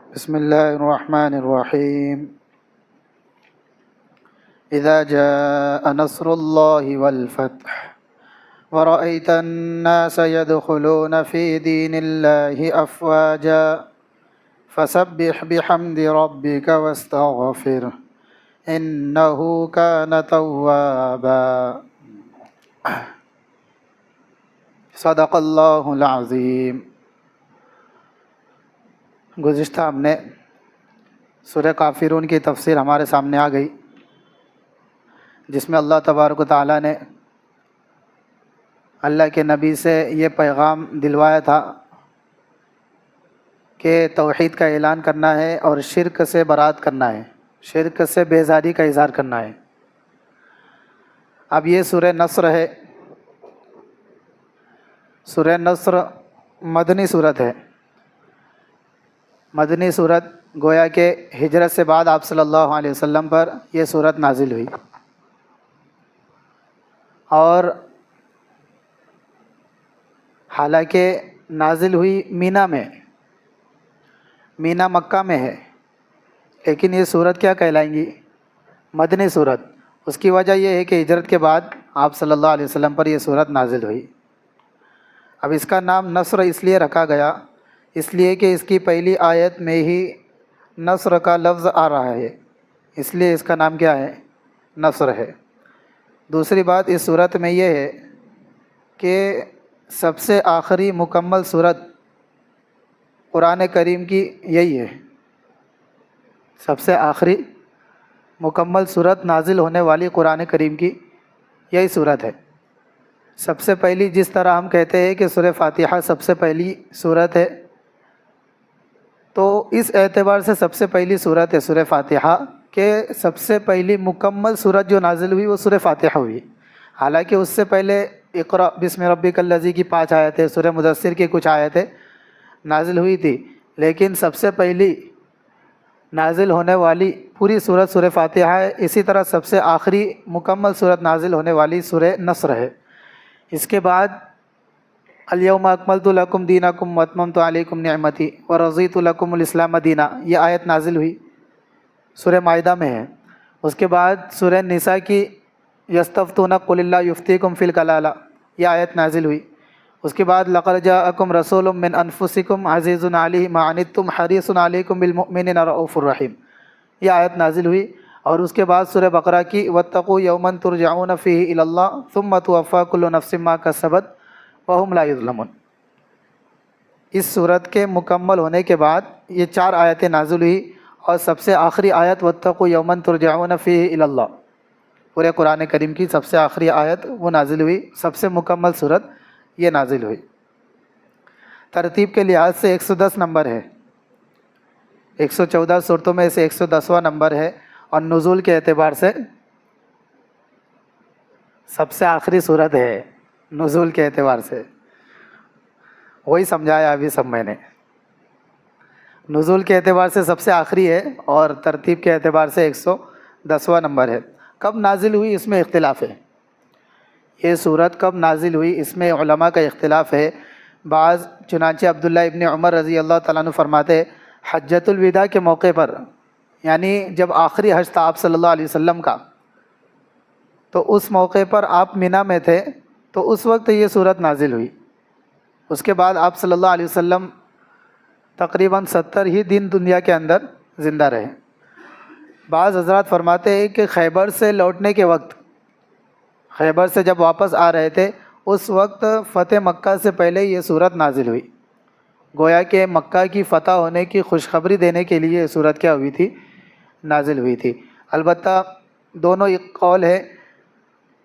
بسم الله الرحمن الرحيم. إذا جاء نصر الله والفتح ورأيت الناس يدخلون في دين الله أفواجا فسبح بحمد ربك واستغفره إنه كان توابا. صدق اللہ العظیم. گزشتہ ہم نے سورہ کافرون کی تفسیر ہمارے سامنے آ گئی، جس میں اللہ تبارک و تعالیٰ نے اللہ کے نبی سے یہ پیغام دلوایا تھا کہ توحید کا اعلان کرنا ہے اور شرک سے برات کرنا ہے، شرک سے بیزاری کا اظہار کرنا ہے. اب یہ سورہ نصر ہے. سورہ نصر مدنی صورت ہے. مدنی صورت گویا کہ ہجرت سے بعد آپ صلی اللہ علیہ وسلم پر یہ صورت نازل ہوئی، اور حالانکہ نازل ہوئی مینا مکہ میں ہے، لیکن یہ صورت کیا کہلائیں گی؟ مدنی صورت. اس کی وجہ یہ ہے کہ ہجرت کے بعد آپ صلی اللہ علیہ وسلم پر یہ صورت نازل ہوئی. اب اس کا نام نصر اس لیے رکھا گیا، اس لیے کہ اس کی پہلی آیت میں ہی نصر کا لفظ آ رہا ہے، اس لیے اس کا نام کیا ہے؟ نصر ہے. دوسری بات اس صورت میں یہ ہے کہ سب سے آخری مکمل صورت قرآن کریم کی یہی ہے. سب سے آخری مکمل صورت نازل ہونے والی قرآن کریم کی یہی صورت ہے. سب سے پہلی، جس طرح ہم کہتے ہیں کہ سورہ فاتحہ سب سے پہلی صورت ہے، تو اس اعتبار سے سب سے پہلی صورت ہے سورہ فاتحہ، کہ سب سے پہلی مکمل صورت جو نازل ہوئی وہ سورہ فاتحہ ہوئی. حالانکہ اس سے پہلے اقرأ بسم ربک الذی کی 5 آیتیں، سورہ مدثر کی کچھ آیتیں نازل ہوئی تھی، لیکن سب سے پہلی نازل ہونے والی پوری صورت سورہ فاتحہ ہے. اسی طرح سب سے آخری مکمل صورت نازل ہونے والی سورہ نصر ہے. اس کے بعد الیوم اکملت لکم دینکم واتممت علیکم نعمتی ورضیت لکم الاسلام دینا، یہ آیت نازل ہوئی، سورہ مائدہ میں ہے. اس کے بعد سورہ نساء کی یستفتون قل اللہ یفتیکم فی الکلالہ، یہ آیت نازل ہوئی. اس کے بعد لقد جاءکم رسول من انفسکم عزیز علیہ ما عنتم حریص علیکم بالمؤمنین رؤوف الرحیم، یہ آیت نازل ہوئی. اور اس کے بعد سورہ بقرہ کی واتقوا یوما ترجعون فیہ الی اللہ ثم توفی کل نفس ما کسبت وہم لا یظلمون. اس صورت کے مکمل ہونے کے بعد یہ 4 آیتیں نازل ہوئی، اور سب سے آخری آیت واتقوا یوما ترجعون فیہ الی اللہ، پورے قرآن کریم کی سب سے آخری آیت وہ نازل ہوئی. سب سے مکمل صورت یہ نازل ہوئی. ترتیب کے لحاظ سے 110 نمبر ہے، 114 صورتوں میں سے 110واں نمبر ہے، اور نزول کے اعتبار سے سب سے آخری صورت ہے. نزول کے اعتبار سے وہی سمجھایا ابھی سب میں نے. نزول کے اعتبار سے سب سے آخری ہے، اور ترتیب کے اعتبار سے 110واں نمبر ہے. کب نازل ہوئی اس میں اختلاف ہے. یہ صورت کب نازل ہوئی اس میں علماء کا اختلاف ہے. بعض چنانچہ عبداللہ ابن عمر رضی اللہ تعالیٰ عنہ فرماتے حجۃ الوداع کے موقع پر، یعنی جب آخری حج تھا آپ صلی اللہ علیہ وسلم کا، تو اس موقع پر آپ مینا میں تھے، تو اس وقت یہ صورت نازل ہوئی. اس کے بعد آپ صلی اللہ علیہ وسلم تقریباً 70 ہی دن دنیا کے اندر زندہ رہے. بعض حضرات فرماتے ہیں کہ خیبر سے لوٹنے کے وقت، خیبر سے جب واپس آ رہے تھے، اس وقت فتح مکہ سے پہلے یہ صورت نازل ہوئی. گویا کہ مکہ کی فتح ہونے کی خوشخبری دینے کے لیے یہ صورت کیا ہوئی تھی؟ نازل ہوئی تھی. البتہ دونوں ایک قول ہے.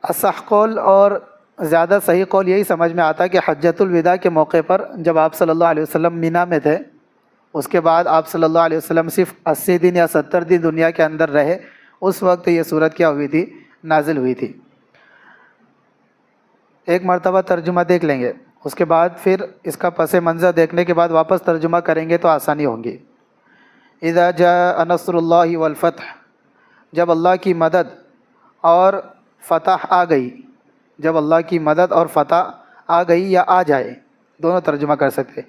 اصح قول اور زیادہ صحیح قول یہی سمجھ میں آتا کہ حجۃ الوداع کے موقع پر جب آپ صلی اللہ علیہ وسلم مینا میں تھے، اس کے بعد آپ صلی اللہ علیہ وسلم صرف 80 دن یا 70 دن دنیا کے اندر رہے، اس وقت یہ صورت کیا ہوئی تھی؟ نازل ہوئی تھی. ایک مرتبہ ترجمہ دیکھ لیں گے، اس کے بعد پھر اس کا پس منظر دیکھنے کے بعد واپس ترجمہ کریں گے تو آسانی ہوگی. اذا جاء نصر اللہ والفتح، جب اللہ کی مدد اور فتح آ گئی، جب اللہ کی مدد اور فتح آ گئی یا آ جائے، دونوں ترجمہ کر سکتے.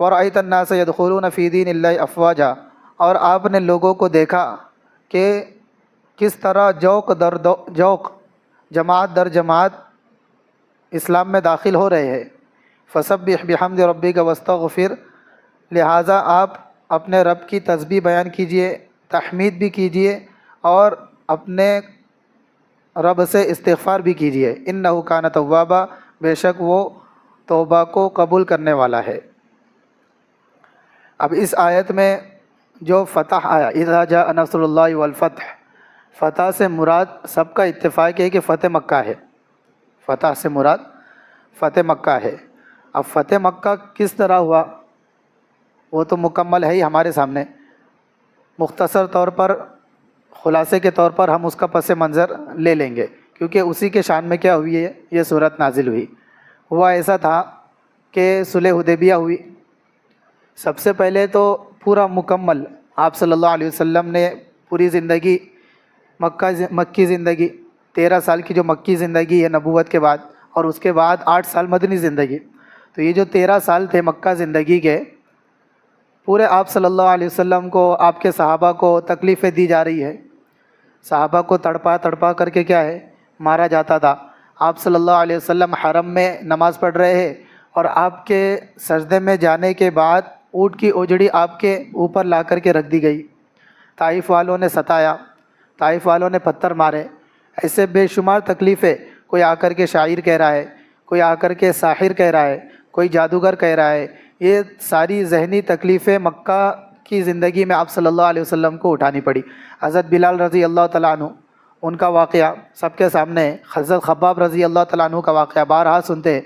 وَرَأَيْتَ النَّاسَ يَدْخُلُونَ فِي دِينِ اللَّهِ أَفْوَاجًا، اور آپ نے لوگوں کو دیکھا کہ کس طرح جوق جماعت در جماعت اسلام میں داخل ہو رہے ہیں۔ فسبح بحمد ربک واستغفر، لہٰذا آپ اپنے رب کی تسبیح بیان کیجئے، تحمید بھی کیجئے اور اپنے رب سے استغفار بھی کیجئے۔ انہ کان توابا، بے شک وہ توبہ کو قبول کرنے والا ہے۔ اب اس آیت میں جو فتح آیا، اذا جاء نصر اللہ والفتح، فتح سے مراد سب کا اتفاق ہے کہ فتح مکہ ہے۔ فتح سے مراد فتح مکہ ہے۔ اب فتح مکہ کس طرح ہوا وہ تو مکمل ہے ہی ہمارے سامنے، مختصر طور پر خلاصے کے طور پر ہم اس کا پس منظر لے لیں گے، کیونکہ اسی کے شان میں کیا ہوئی ہے، یہ صورت نازل ہوئی۔ ہوا ایسا تھا کہ صلح حدیبیہ ہوئی۔ سب سے پہلے تو پورا مکمل آپ صلی اللہ علیہ وسلم نے پوری زندگی مکی زندگی 13 سال کی جو مکی زندگی ہے نبوت کے بعد، اور اس کے بعد 8 سال مدنی زندگی، تو یہ جو 13 سال تھے مکہ زندگی کے، پورے آپ صلی اللہ علیہ وسلم کو، آپ کے صحابہ کو تکلیفیں دی جا رہی ہے۔ صحابہ کو تڑپا کر کے کیا ہے، مارا جاتا تھا۔ آپ صلی اللہ علیہ وسلم حرم میں نماز پڑھ رہے ہیں اور آپ کے سجدے میں جانے کے بعد اونٹ کی اوجڑی آپ کے اوپر لا کر کے رکھ دی گئی۔ طائف والوں نے ستایا، طائف والوں نے پتھر مارے، ایسے بے شمار تکلیفیں۔ کوئی آ کر کے شاعر کہہ رہا ہے، کوئی آ کر کے ساحر کہہ رہا ہے، کوئی جادوگر کہہ رہا ہے۔ یہ ساری ذہنی تکلیفیں مکہ کی زندگی میں آپ صلی اللہ علیہ وسلم کو اٹھانی پڑی۔ حضرت بلال رضی اللہ تعالیٰ عنہ، ان کا واقعہ سب کے سامنے ہے۔ حضرت خباب رضی اللہ تعالیٰ عنہ کا واقعہ بارہا سنتے ہیں۔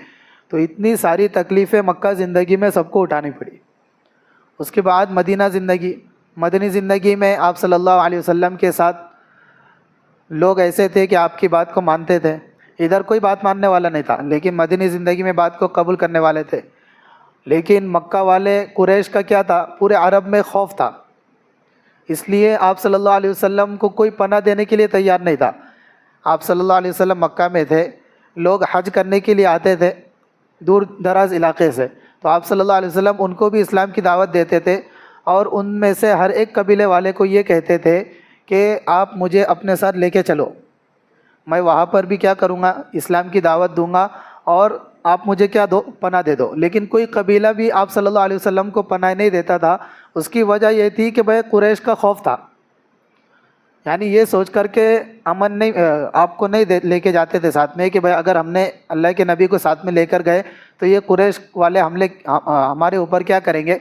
تو اتنی ساری تکلیفیں مکہ زندگی میں سب کو اٹھانی پڑی۔ اس کے بعد مدینہ زندگی، مدنی زندگی میں آپ صلی اللہ علیہ وسلم کے ساتھ لوگ ایسے تھے کہ آپ کی بات کو مانتے تھے۔ ادھر کوئی بات ماننے والا نہیں تھا، لیکن مدنی زندگی میں بات کو قبول کرنے والے تھے۔ لیکن مکہ والے قریش کا کیا تھا، پورے عرب میں خوف تھا، اس لیے آپ صلی اللہ علیہ وسلم کو کوئی پناہ دینے کے لیے تیار نہیں تھا۔ آپ صلی اللہ علیہ وسلم مکہ میں تھے، لوگ حج کرنے کے لیے آتے تھے دور دراز علاقے سے، تو آپ صلی اللہ علیہ وسلم ان کو بھی اسلام کی دعوت دیتے تھے، اور ان میں سے ہر ایک قبیلے والے کو یہ کہتے تھے کہ آپ مجھے اپنے ساتھ لے کے چلو، میں وہاں پر بھی کیا کروں گا، اسلام کی دعوت دوں گا، اور آپ مجھے کیا دو، پناہ دے دو۔ لیکن کوئی قبیلہ بھی آپ صلی اللہ علیہ وسلم کو پناہ نہیں دیتا تھا۔ اس کی وجہ یہ تھی کہ بھائی قریش کا خوف تھا، یعنی یہ سوچ کر کے امن نہیں، آپ کو نہیں لے کے جاتے تھے ساتھ میں کہ بھائی اگر ہم نے اللہ کے نبی کو ساتھ میں لے کر گئے تو یہ قریش والے ہمارے اوپر کیا کریں گے،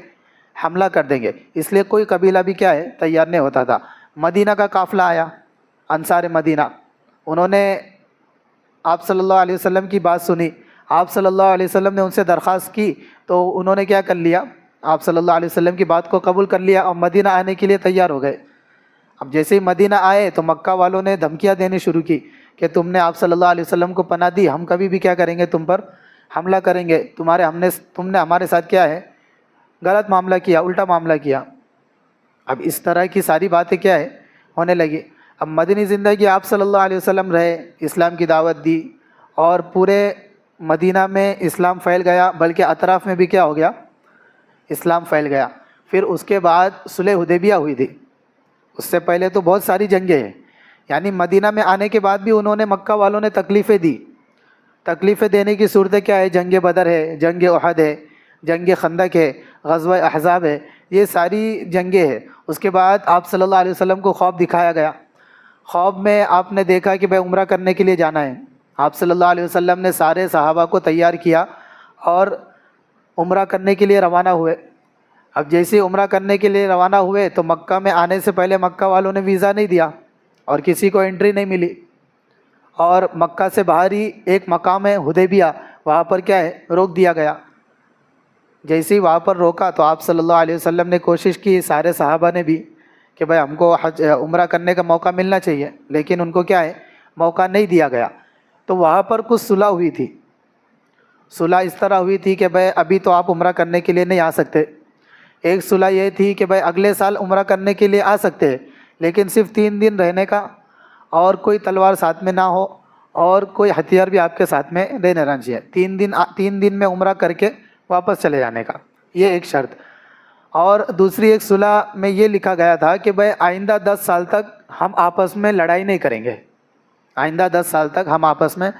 حملہ کر دیں گے۔ اس لیے کوئی قبیلہ بھی کیا ہے، تیار نہیں ہوتا تھا۔ مدینہ کا قافلہ آیا، انصار مدینہ، انہوں نے آپ صلی اللہ علیہ وسلم کی بات سنی، آپ صلی اللہ علیہ وسلم نے ان سے درخواست کی، تو انہوں نے کیا کر لیا، آپ صلی اللہ علیہ وسلم کی بات کو قبول کر لیا اور مدینہ آنے کے لیے تیار ہو گئے۔ اب جیسے ہی مدینہ آئے تو مکہ والوں نے دھمکیاں دینی شروع کی کہ تم نے آپ صلی اللہ علیہ وسلم کو پناہ دی، ہم کبھی بھی کیا کریں گے، تم پر حملہ کریں گے، تم نے ہمارے ساتھ کیا ہے، غلط معاملہ کیا، الٹا معاملہ کیا۔ اب اس طرح کی ساری باتیں کیا ہے، ہونے لگی۔ اب مدنی زندگی آپ صلی اللہ علیہ وسلم رہے، اسلام کی دعوت دی، اور پورے مدینہ میں اسلام پھیل گیا، بلکہ اطراف میں بھی کیا ہو گیا، اسلام پھیل گیا۔ پھر اس کے بعد صلح حدیبیہ ہوئی تھی۔ اس سے پہلے تو بہت ساری جنگیں ہیں، یعنی مدینہ میں آنے کے بعد بھی انہوں نے، مکہ والوں نے تکلیفیں دی۔ تکلیفیں دینے کی صورتیں کیا ہے، جنگ بدر ہے، جنگ احد ہے، جنگ خندق ہے، غزوہ احزاب ہے، یہ ساری جنگیں ہیں۔ اس کے بعد آپ صلی اللہ علیہ وسلم کو خواب دکھایا گیا۔ خواب میں آپ نے دیکھا کہ بھائی عمرہ کرنے کے لیے جانا ہے۔ آپ صلی اللہ علیہ وسلم نے سارے صحابہ کو تیار کیا اور عمرہ کرنے کے لیے روانہ ہوئے۔ اب جیسے عمرہ کرنے کے لیے روانہ ہوئے تو مکہ میں آنے سے پہلے مکہ والوں نے ویزا نہیں دیا اور کسی کو انٹری نہیں ملی، اور مکہ سے باہر ہی ایک مقام ہے حدیبیہ، وہاں پر کیا ہے، روک دیا گیا۔ جیسے ہی وہاں پر روکا تو آپ صلی اللہ علیہ وسلم نے کوشش کی، سارے صحابہ نے بھی، کہ بھائی ہم کو عمرہ کرنے کا موقع ملنا چاہیے، لیکن ان کو کیا ہے، موقع نہیں دیا گیا۔ تو وہاں پر کچھ صلح ہوئی تھی۔ صلح اس طرح ہوئی تھی کہ بھائی ابھی تو آپ عمرہ کرنے کے لیے نہیں آ سکتے۔ ایک صلح یہ تھی کہ بھائی اگلے سال عمرہ کرنے کے لیے آ سکتے ہیں، لیکن صرف 3 دن رہنے کا، اور کوئی تلوار ساتھ میں نہ ہو، اور کوئی ہتھیار بھی آپ کے ساتھ میں نہیں رہنا چاہیے۔ 3 دن میں عمرہ کر کے واپس چلے جانے کا، یہ ایک شرط۔ اور دوسری ایک صلح میں یہ لکھا گیا تھا کہ بھائی آئندہ 10 سال تک ہم آپس میں لڑائی نہیں کریں گے، آئندہ 10 سال تک ہم آپس میں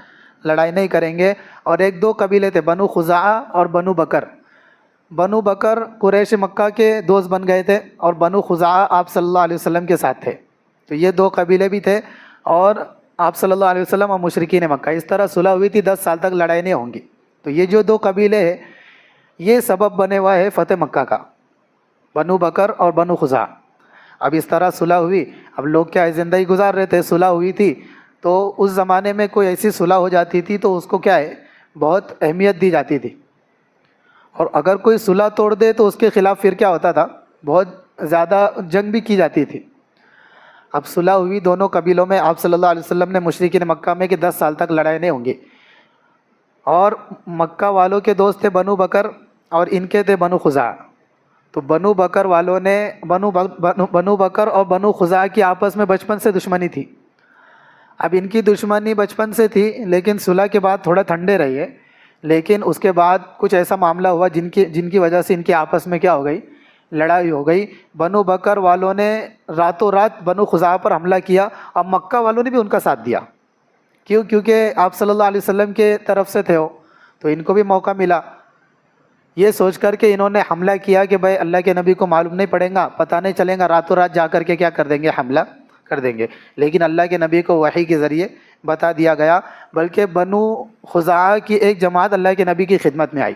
لڑائی نہیں کریں گے۔ اور ایک دو قبیلے تھے، بنو خزاعہ اور بنو بکر۔ بنو بکر قریش مکہ کے دوست بن گئے تھے، اور بنو خزاعہ آپ صلی اللہ علیہ وسلم کے ساتھ تھے، تو یہ دو قبیلے بھی تھے، اور آپ صلی اللہ علیہ وسلم اور مشرکین مکہ، اس طرح صلح ہوئی تھی، 10 سال تک لڑائی نہیں ہوں گی۔ تو یہ جو دو قبیلے ہیں یہ سبب بنے ہوا ہے فتح مکہ کا، بنو بکر اور بنو خزاعہ۔ اب اس طرح صلح ہوئی، اب لوگ کیا ہے زندگی گزار رہے تھے، صلح ہوئی تھی، تو اس زمانے میں کوئی ایسی صلح ہو جاتی تھی تو اس کو کیا ہے بہت اہمیت دی جاتی تھی، اور اگر کوئی صلح توڑ دے تو اس کے خلاف پھر کیا ہوتا تھا، بہت زیادہ جنگ بھی کی جاتی تھی۔ اب صلح ہوئی دونوں قبیلوں میں، آپ صلی اللہ علیہ وسلم نے مشرکین مکہ میں کہ 10 سال تک لڑائی نہیں ہوں گی، اور مکہ والوں کے دوست تھے بنو بکر اور ان کے تھے بنو خزاعہ۔ تو بنو بکر والوں نے بنو بکر اور بنو خزاعہ کی آپس میں بچپن سے دشمنی تھی۔ اب ان کی دشمنی بچپن سے تھی، لیکن صلح کے بعد تھوڑا ٹھنڈے رہیے، لیکن اس کے بعد کچھ ایسا معاملہ ہوا جن کی وجہ سے ان کی آپس میں کیا ہو گئی، لڑائی ہو گئی۔ بنو بکر والوں نے راتوں رات بنو خزاعہ پر حملہ کیا، اور مکہ والوں نے بھی ان کا ساتھ دیا۔ کیونکہ آپ صلی اللہ علیہ وسلم کے طرف سے تھے ہو، تو ان کو بھی موقع ملا۔ یہ سوچ کر کے انہوں نے حملہ کیا کہ بھائی اللہ کے نبی کو معلوم نہیں پڑے گا، پتہ نہیں چلے گا، راتوں رات جا کر کے کیا کر دیں گے، حملہ کر دیں گے۔ لیکن اللہ کے نبی کو وحی کے ذریعے بتا دیا گیا، بلکہ بنو خزاعہ کی ایک جماعت اللہ کے نبی کی خدمت میں آئی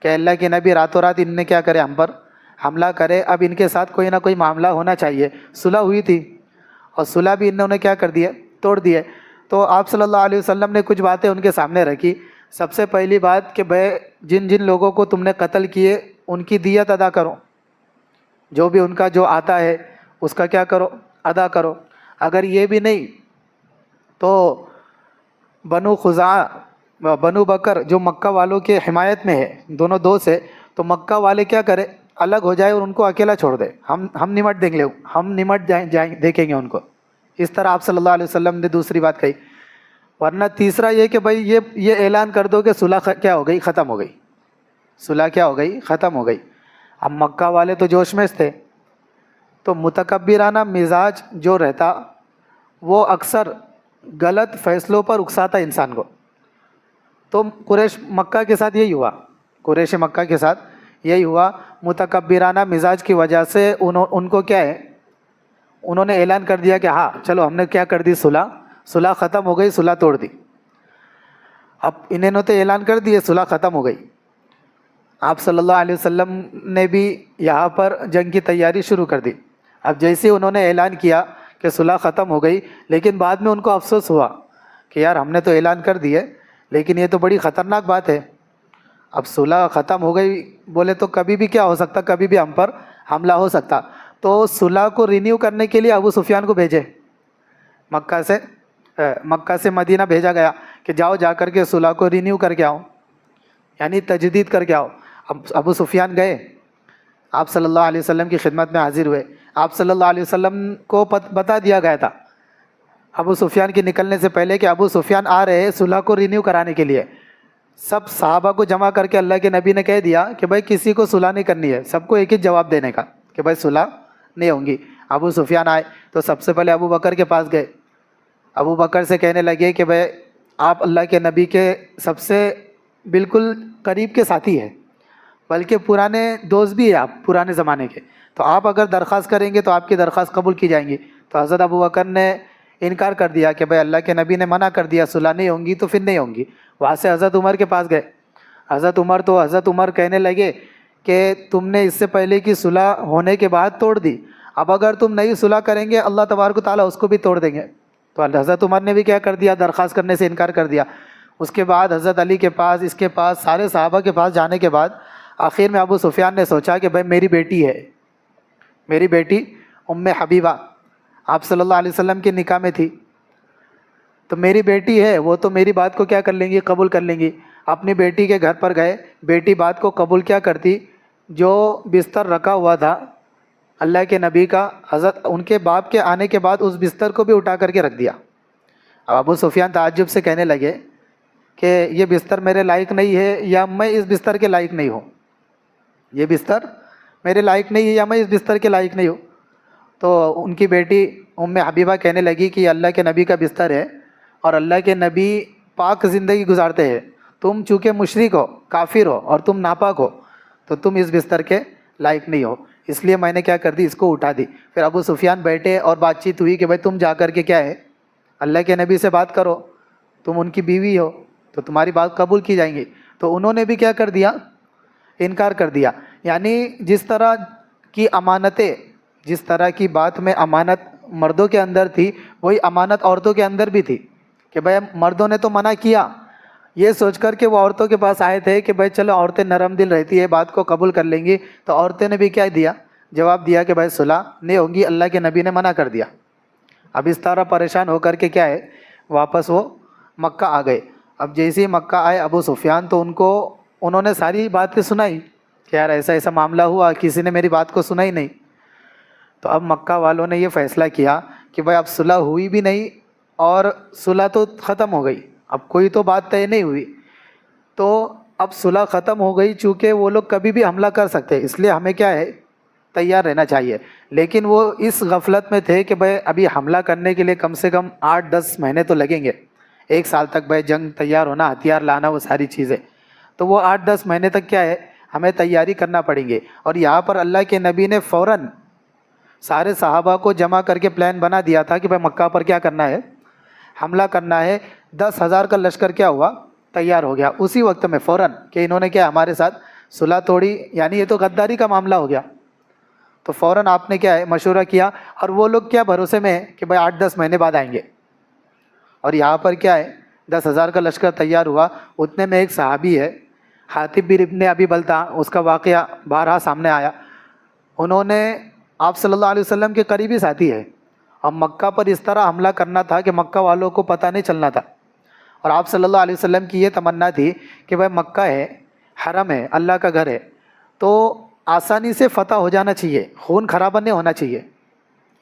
کہ اللہ کے نبی راتوں رات ان نے کیا کرے، ہم پر حملہ کرے، اب ان کے ساتھ کوئی نہ کوئی معاملہ ہونا چاہیے۔ صلح ہوئی تھی، اور صلح بھی انہوں نے کیا کر دیے، توڑ دیے۔ تو آپ صلی اللہ علیہ وسلم نے کچھ باتیں ان کے سامنے رکھی۔ سب سے پہلی بات کہ بھائی جن جن لوگوں کو تم نے قتل کیے ان کی دیت ادا کرو، جو بھی ان کا جو آتا ہے اس کا کیا کرو، ادا کرو۔ اگر یہ بھی نہیں تو بنو خزاعہ بنو بکر جو مکہ والوں کے حمایت میں ہے، دونوں دوست ہے، تو مکہ والے کیا کرے، الگ ہو جائے اور ان کو اکیلا چھوڑ دے، ہم نمٹ دیں گے، ہم نمٹ جائیں دیکھیں گے ان کو۔ اس طرح آپ صلی اللہ علیہ وسلم نے دوسری بات کہی۔ ورنہ تیسرا یہ کہ بھائی یہ اعلان کر دو کہ صلح کیا ہو گئی، ختم ہو گئی، صلح کیا ہو گئی، ختم ہو گئی۔ اب مکہ والے تو جوش میں تھے، تو متکبرانہ مزاج جو رہتا وہ اکثر غلط فیصلوں پر اکساتا انسان کو۔ تو قریش مکہ کے ساتھ یہی ہوا، قریش مکہ کے ساتھ یہی ہوا، متکبرانہ مزاج کی وجہ سے ان کو کیا ہے، انہوں نے اعلان کر دیا کہ ہاں چلو ہم نے کیا کر دی، صلح ختم ہو گئی، صلح توڑ دی۔ اب انہوں نے تو اعلان کر دیے صلح ختم ہو گئی، آپ صلی اللہ علیہ وسلم نے بھی یہاں پر جنگ کی تیاری شروع کر دی۔ اب جیسے انہوں نے اعلان کیا کہ صلح ختم ہو گئی، لیکن بعد میں ان کو افسوس ہوا کہ یار ہم نے تو اعلان کر دیے، لیکن یہ تو بڑی خطرناک بات ہے، اب صلح ختم ہو گئی بولے تو کبھی بھی کیا ہو سکتا، کبھی بھی ہم پر حملہ ہو سکتا۔ تو صلح کو رینیو کرنے کے لیے ابو سفیان کو بھیجے، مکہ سے مدینہ بھیجا گیا کہ جاؤ جا کر کے صلح کو رینیو کر کے آؤ، یعنی تجدید کر کے آؤ۔ اب ابو سفیان گئے، آپ صلی اللہ علیہ وسلم کی خدمت میں حاضر ہوئے۔ آپ صلی اللہ علیہ وسلم کو بتا دیا گیا تھا ابو سفیان کے نکلنے سے پہلے کہ ابو سفیان آ رہے ہیں صلح کو رینیو کرانے کے لیے۔ سب صحابہ کو جمع کر کے اللہ کے نبی نے کہہ دیا کہ بھائی کسی کو صلح نہیں کرنی ہے، سب کو ایک ہی جواب دینے کا کہ بھائی صلح نہیں ہوں گی۔ ابو سفیان آئے تو سب سے پہلے ابو بکر کے پاس گئے، ابو بکر سے کہنے لگے کہ بھائی آپ اللہ کے نبی کے سب سے بالکل قریب کے ساتھی ہیں، بلکہ پرانے دوست بھی ہیں آپ، پرانے زمانے کے، تو آپ اگر درخواست کریں گے تو آپ کی درخواست قبول کی جائیں گی۔ تو حضرت ابو بکر نے انکار کر دیا کہ بھائی اللہ کے نبی نے منع کر دیا صلح نہیں ہوں گی تو پھر نہیں ہوں گی۔ وہاں سے حضرت عمر کے پاس گئے، حضرت عمر کہنے لگے کہ تم نے اس سے پہلے کی صلح ہونے کے بعد توڑ دی، اب اگر تم نئی صلح کریں گے اللہ تبارک و تعالیٰ اس کو بھی توڑ دیں گے۔ تو حضرت عمر نے بھی کیا کر دیا، درخواست کرنے سے انکار کر دیا۔ اس کے بعد حضرت علی کے پاس، اس کے پاس، سارے صحابہ کے پاس جانے کے بعد آخر میں ابو سفیان نے سوچا کہ بھائی میری بیٹی ہے، میری بیٹی ام حبیبہ آپ صلی اللہ علیہ وسلم کے نکاح میں تھی، تو میری بیٹی ہے، وہ تو میری بات کو کیا کر لیں گی، قبول کر لیں گی۔ اپنی بیٹی کے گھر پر گئے، بیٹی بات کو قبول کیا کرتی، جو بستر رکھا ہوا تھا اللہ کے نبی کا، حضرت ان کے باپ کے آنے کے بعد اس بستر کو بھی اٹھا کر کے رکھ دیا۔ اب ابو سفیان تعجب سے کہنے لگے کہ یہ بستر میرے لائق نہیں ہے، یا میں اس بستر کے لائق نہیں ہوں، یہ بستر میرے لائق نہیں ہے یا میں اس بستر کے لائق نہیں ہوں. تو ان کی بیٹی حبیبہ کہنے لگی کہ یہ اللہ کے نبی کا بستر ہے اور اللہ کے نبی پاک زندگی گزارتے ہیں. تم چونکہ مشرک ہو، کافر ہو اور تم ناپاک ہو، تو تم اس بستر کے لائق نہیں ہو. اس لیے میں نے کیا کر دی، اس کو اٹھا دی. پھر ابو سفیان بیٹھے اور بات چیت ہوئی کہ بھائی تم جا کر کے کیا ہے، اللہ کے نبی سے بات کرو، تم ان کی بیوی ہو تو تمہاری بات قبول کی جائیں گی. تو انہوں نے بھی کیا کر دیا، انکار کر دیا. یعنی جس طرح کی امانتیں، جس طرح کی بات میں امانت مردوں کے اندر تھی، وہی امانت عورتوں کے اندر بھی تھی کہ بھائی مردوں نے تو منع کیا، یہ سوچ کر کہ وہ عورتوں کے پاس آئے تھے کہ بھائی چلو عورتیں نرم دل رہتی ہے، بات کو قبول کر لیں گی. تو عورتیں نے بھی کیا دیا، جواب دیا کہ بھائی صلح نہیں ہوگی، اللہ کے نبی نے منع کر دیا. اب اس طرح پریشان ہو کر کے کیا ہے، واپس وہ مکہ آ گئے. اب جیسے ہی مکہ آئے ابو سفیان، تو انہوں نے ساری باتیں سنائی کہ یار ایسا ایسا معاملہ ہوا، کسی نے میری بات کو سنا ہی نہیں. تو اب مکہ والوں نے یہ فیصلہ کیا کہ بھائی اب صلح ہوئی بھی نہیں اور صلح تو ختم ہو گئی، اب کوئی تو بات طے نہیں ہوئی، تو اب صلح ختم ہو گئی. چونکہ وہ لوگ کبھی بھی حملہ کر سکتے، اس لیے ہمیں کیا ہے، تیار رہنا چاہیے. لیکن وہ اس غفلت میں تھے کہ بھائی ابھی حملہ کرنے کے لیے کم سے کم 8-10 مہینے تو لگیں گے، 1 سال تک بھائی جنگ تیار ہونا، ہتھیار لانا، وہ ساری چیزیں. تو وہ 8-10 مہینے تک کیا ہے، ہمیں تیاری کرنا پڑیں گے. اور یہاں پر اللہ کے نبی نے فوراً سارے صحابہ کو جمع کر کے پلان بنا دیا تھا کہ بھائی مکہ پر کیا کرنا ہے، حملہ کرنا ہے. 10,000 کا لشکر کیا ہوا، تیار ہو گیا اسی وقت میں فوراً، کہ انہوں نے کیا ہمارے ساتھ صلح توڑی، یعنی یہ تو غداری کا معاملہ ہو گیا. تو فوراً آپ نے کیا ہے، مشورہ کیا. اور وہ لوگ کیا بھروسے میں ہیں کہ بھائی 8-10 مہینے بعد آئیں گے. اور یہاں پر کیا ہے، 10,000 کا لشکر تیار ہوا. اتنے میں ایک صحابی ہے، حاطب بن ابن ابی بلتع، اس کا واقعہ بارہا سامنے آیا. انہوں نے آپ صلی اللہ علیہ وسلم کے قریبی ساتھی ہے، اور مکہ پر اس طرح حملہ کرنا تھا کہ مکہ والوں کو پتہ نہیں چلنا تھا. اور آپ صلی اللہ علیہ وسلم کی یہ تمنا تھی کہ بھائی مکہ ہے، حرم ہے، اللہ کا گھر ہے، تو آسانی سے فتح ہو جانا چاہیے، خون خرابہ نہیں ہونا چاہیے.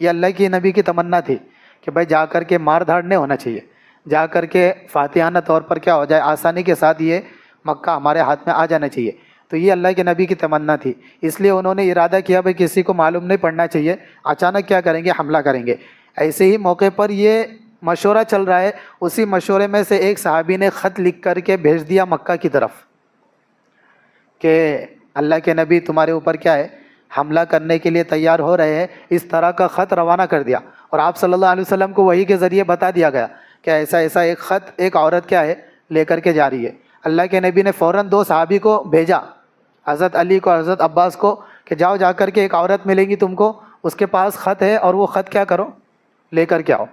یہ اللہ کی نبی کی تمنا تھی کہ بھائی جا کر کے مار دھاڑ نہیں ہونا چاہیے، جا کر کے فاتحانہ طور پر کیا ہو جائے، آسانی کے ساتھ یہ مکہ ہمارے ہاتھ میں آ جانا چاہیے. تو یہ اللہ کے نبی کی تمنا تھی. اس لیے انہوں نے ارادہ کیا بھائی کسی کو معلوم نہیں پڑنا چاہیے، اچانک کیا کریں گے، حملہ کریں گے. ایسے ہی موقع پر یہ مشورہ چل رہا ہے، اسی مشورے میں سے ایک صحابی نے خط لکھ کر کے بھیج دیا مکہ کی طرف کہ اللہ کے نبی تمہارے اوپر کیا ہے، حملہ کرنے کے لیے تیار ہو رہے ہیں. اس طرح کا خط روانہ کر دیا. اور آپ صلی اللہ علیہ وسلم کو وحی کے ذریعے بتا دیا گیا کہ ایسا ایسا ایک خط ایک عورت کیا ہے، لے کر کے جا رہی ہے. اللہ کے نبی نے فوراً 2 صحابی کو بھیجا، حضرت علی کو، حضرت عباس کو، کہ جاؤ جا کر کے ایک عورت ملے گی تم کو، اس کے پاس خط ہے، اور وہ خط کیا کرو، لے کر کے آؤ.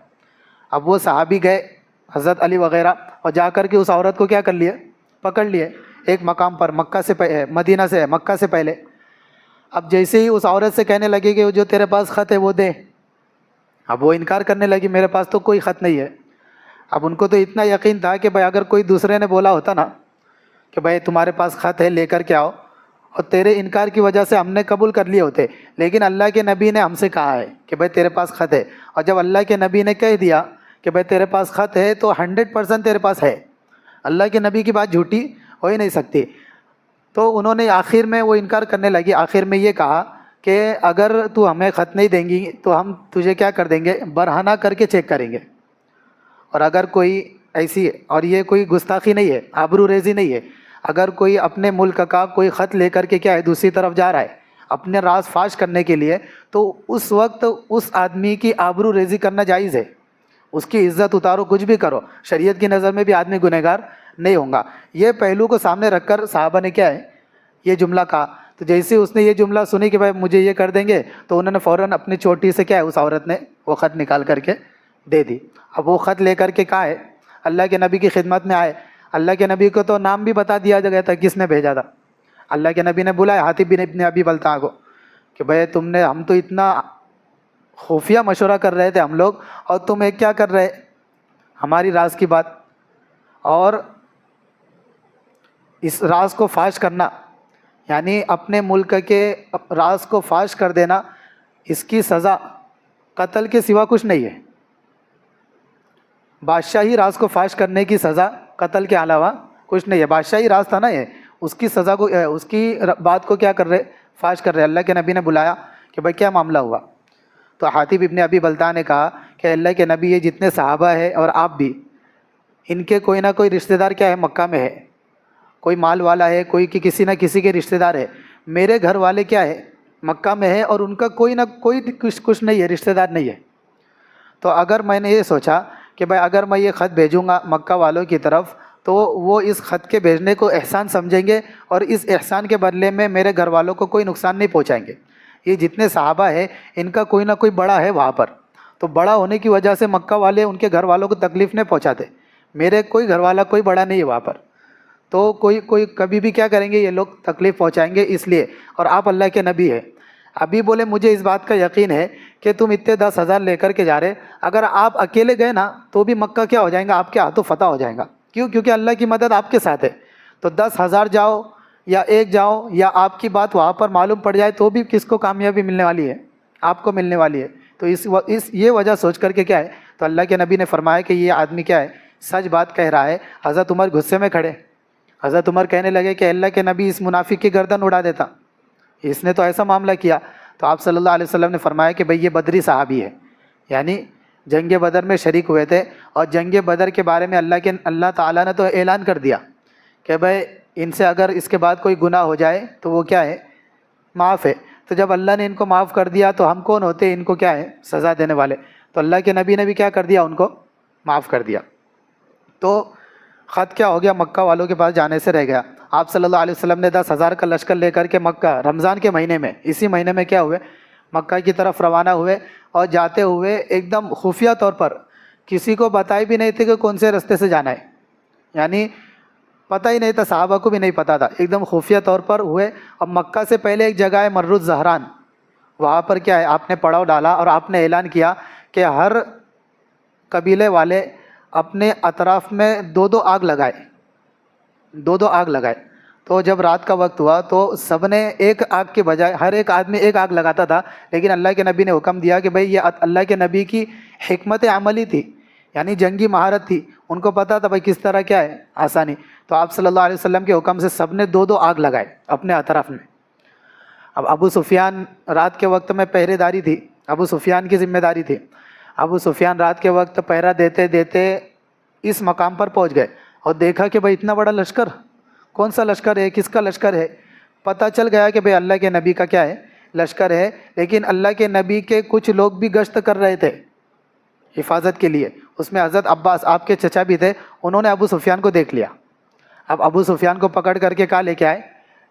اب وہ صحابی گئے، حضرت علی وغیرہ، اور جا کر کے اس عورت کو کیا کر لیے، پکڑ لیے ایک مقام پر، مکہ سے مدینہ سے، مکہ سے پہلے. اب جیسے ہی اس عورت سے کہنے لگے کہ جو تیرے پاس خط ہے وہ دے. اب وہ انکار کرنے لگی، میرے پاس تو کوئی خط نہیں ہے. اب ان کو تو اتنا یقین تھا کہ بھائی اگر کوئی دوسرے نے بولا ہوتا نا کہ بھائی تمہارے پاس خط ہے، لے کر کے آؤ، اور تیرے انکار کی وجہ سے ہم نے قبول کر لیے ہوتے. لیکن اللہ کے نبی نے ہم سے کہا ہے کہ بھائی تیرے پاس خط ہے، اور جب اللہ کے نبی نے کہہ دیا کہ بھائی تیرے پاس خط ہے تو 100% تیرے پاس ہے. اللہ کے نبی کی بات جھوٹی ہو ہی نہیں سکتی. تو انہوں نے آخر میں وہ انکار کرنے لگی، آخر میں یہ کہا کہ اگر تو ہمیں خط نہیں دیں گی تو ہم تجھے کیا کر دیں گے، برہنہ کر کے چیک کریں گے. اور اگر کوئی ایسی، اور یہ کوئی گستاخی نہیں ہے، آبرو ریزی نہیں ہے، اگر کوئی اپنے ملک کا کوئی خط لے کر کے کیا ہے دوسری طرف جا رہا ہے اپنے راز فاش کرنے کے لیے، تو اس وقت اس آدمی کی آبرو ریزی کرنا جائز ہے. اس کی عزت اتارو، کچھ بھی کرو، شریعت کی نظر میں بھی آدمی گنہگار نہیں ہوں گا. یہ پہلو کو سامنے رکھ کر صحابہ نے کیا ہے، یہ جملہ کہا. تو جیسے اس نے یہ جملہ سنی کہ بھائی مجھے یہ کر دیں گے، تو انہوں نے فوراً اپنی چوٹی سے کیا ہے، اس عورت نے وہ خط نکال کر کے دے دی. اب وہ خط لے کر کے کہا ہے، اللہ کے نبی کی خدمت میں آئے. اللہ کے نبی کو تو نام بھی بتا دیا گیا تھا کس نے بھیجا تھا. اللہ کے نبی نے بلایا حاطب بن ابن ابی بلتع کو کہ بھائی تم نے، ہم تو اتنا خفیہ مشورہ کر رہے تھے ہم لوگ، اور تم ایک کیا کر رہے، ہماری راز کی بات. اور اس راز کو فاش کرنا، یعنی اپنے ملک کے راز کو فاش کر دینا، اس کی سزا قتل کے سوا کچھ نہیں ہے. بادشاہی راز کو فاش کرنے کی سزا قتل کے علاوہ کچھ نہیں ہے. بادشاہی راز تھا نا یہ، اس کی سزا کو، اس کی بات کو کیا کر رہے، فاش کر رہے ہیں۔ اللہ کے نبی نے بلایا کہ بھائی کیا معاملہ ہوا؟ تو حاتب ابن ابی بلتع نے کہا کہ اللہ کے نبی یہ جتنے صحابہ ہیں اور آپ بھی، ان کے کوئی نہ کوئی رشتہ دار کیا ہے مکہ میں ہے، کوئی مال والا ہے، کوئی کہ کسی نہ کسی کے رشتہ دار ہے۔ میرے گھر والے کیا ہے مکہ میں ہے اور ان کا کوئی نہ کوئی کچھ نہیں ہے، رشتہ دار نہیں ہے۔ تو اگر میں نے یہ سوچا کہ بھائی اگر میں یہ خط بھیجوں گا مکہ والوں کی طرف تو وہ اس خط کے بھیجنے کو احسان سمجھیں گے اور اس احسان کے بدلے میں میرے گھر والوں کو کوئی نقصان نہیں پہنچائیں گے۔ یہ جتنے صحابہ ہیں ان کا کوئی نہ کوئی بڑا ہے وہاں پر، تو بڑا ہونے کی وجہ سے مکہ والے ان کے گھر والوں کو تکلیف نہیں پہنچاتے، میرے کوئی گھر والا کوئی بڑا نہیں ہے وہاں پر، تو کوئی کبھی بھی کیا کریں گے یہ لوگ تکلیف پہنچائیں گے اس لیے، اور آپ اللہ کے نبی ہیں۔ ابھی بولے مجھے اس بات کا یقین ہے کہ تم اتنے 10,000 لے کر کے جا رہے، اگر آپ اکیلے گئے نا تو بھی مکہ کیا ہو جائیں گا، آپ کے ہاتھوں فتح ہو جائیں گا۔ کیوں؟ کیونکہ اللہ کی مدد آپ کے ساتھ ہے۔ تو 10,000 جاؤ یا ایک جاؤ یا آپ کی بات وہاں پر معلوم پڑ جائے تو بھی کس کو کامیابی ملنے والی ہے؟ آپ کو ملنے والی ہے۔ تو یہ وجہ سوچ کر کے کیا ہے، تو اللہ کے نبی نے فرمایا کہ یہ آدمی کیا ہے سچ بات کہہ رہا ہے۔ حضرت عمر غصے میں کھڑے، حضرت عمر کہنے لگے کہ اللہ کے نبی اس منافق کی گردن اڑا دیتا، اس نے تو ایسا معاملہ کیا۔ تو آپ صلی اللہ علیہ وسلم نے فرمایا کہ بھئی یہ بدری صحابی ہے، یعنی جنگ بدر میں شریک ہوئے تھے، اور جنگ بدر کے بارے میں اللہ تعالیٰ نے تو اعلان کر دیا کہ بھئی ان سے اگر اس کے بعد کوئی گناہ ہو جائے تو وہ کیا ہے معاف ہے۔ تو جب اللہ نے ان کو معاف کر دیا تو ہم کون ہوتے ان کو کیا ہے سزا دینے والے؟ تو اللہ کے نبی نے بھی کیا کر دیا، ان کو معاف کر دیا۔ تو خط کیا ہو گیا، مکہ والوں کے پاس جانے سے رہ گیا۔ آپ صلی اللہ علیہ وسلم نے 10,000 کا لشکر لے کر کے مکہ رمضان کے مہینے میں، اسی مہینے میں کیا ہوئے مکہ کی طرف روانہ ہوئے، اور جاتے ہوئے ایک دم خفیہ طور پر کسی کو بتائی بھی نہیں تھی کہ کون سے راستے سے جانا ہے، یعنی پتہ ہی نہیں تھا، صحابہ کو بھی نہیں پتہ تھا، ایک دم خفیہ طور پر ہوئے۔ اور مکہ سے پہلے ایک جگہ ہے مر الزہران، وہاں پر کیا ہے آپ نے پڑاؤ ڈالا اور آپ نے اعلان کیا کہ ہر قبیلے والے اپنے اطراف میں دو آگ لگائے، دو آگ لگائے۔ تو جب رات کا وقت ہوا تو سب نے ایک آگ کے بجائے ہر ایک آدمی ایک آگ لگاتا تھا، لیکن اللہ کے نبی نے حکم دیا کہ بھئی یہ اللہ کے نبی کی حکمت عملی تھی، یعنی جنگی مہارت تھی، ان کو پتہ تھا بھئی کس طرح کیا ہے آسانی۔ تو آپ صلی اللہ علیہ وسلم کے حکم سے سب نے دو آگ لگائے اپنے اطراف میں۔ اب ابو سفیان رات کے وقت میں پہرے داری تھی، ابو سفیان کی ذمہ داری تھی۔ ابو سفیان رات کے وقت پہرا دیتے دیتے اس مقام پر پہنچ گئے اور دیکھا کہ بھئی اتنا بڑا لشکر، کون سا لشکر ہے، کس کا لشکر ہے؟ پتہ چل گیا کہ بھئی اللہ کے نبی کا کیا ہے لشکر ہے، لیکن اللہ کے نبی کے کچھ لوگ بھی گشت کر رہے تھے حفاظت کے لیے، اس میں حضرت عباس آپ کے چچا بھی تھے، انہوں نے ابو سفیان کو دیکھ لیا۔ اب ابو سفیان کو پکڑ کر کے کہاں لے کے آئے؟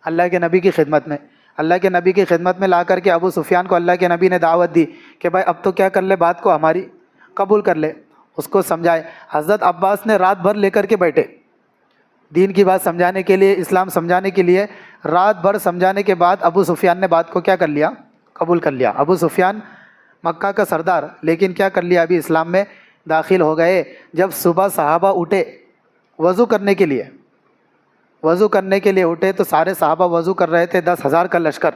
اللہ کے نبی کی خدمت میں۔ اللہ کے نبی کی خدمت میں لا کر کے ابو سفیان کو اللہ کے نبی نے دعوت دی کہ بھائی اب تو کیا کر لے، بات کو ہماری قبول کر لے، اس کو سمجھائے۔ حضرت عباس نے رات بھر لے کر کے بیٹھے دین کی بات سمجھانے کے لیے، اسلام سمجھانے کے لیے، رات بھر سمجھانے کے بعد ابو سفیان نے بات کو کیا کر لیا، قبول کر لیا۔ ابو سفیان مکہ کا سردار، لیکن کیا کر لیا، ابھی اسلام میں داخل ہو گئے۔ جب صبح صحابہ اٹھے وضو کرنے کے لیے، اٹھے تو سارے صحابہ وضو کر رہے تھے، 10,000 کا لشکر،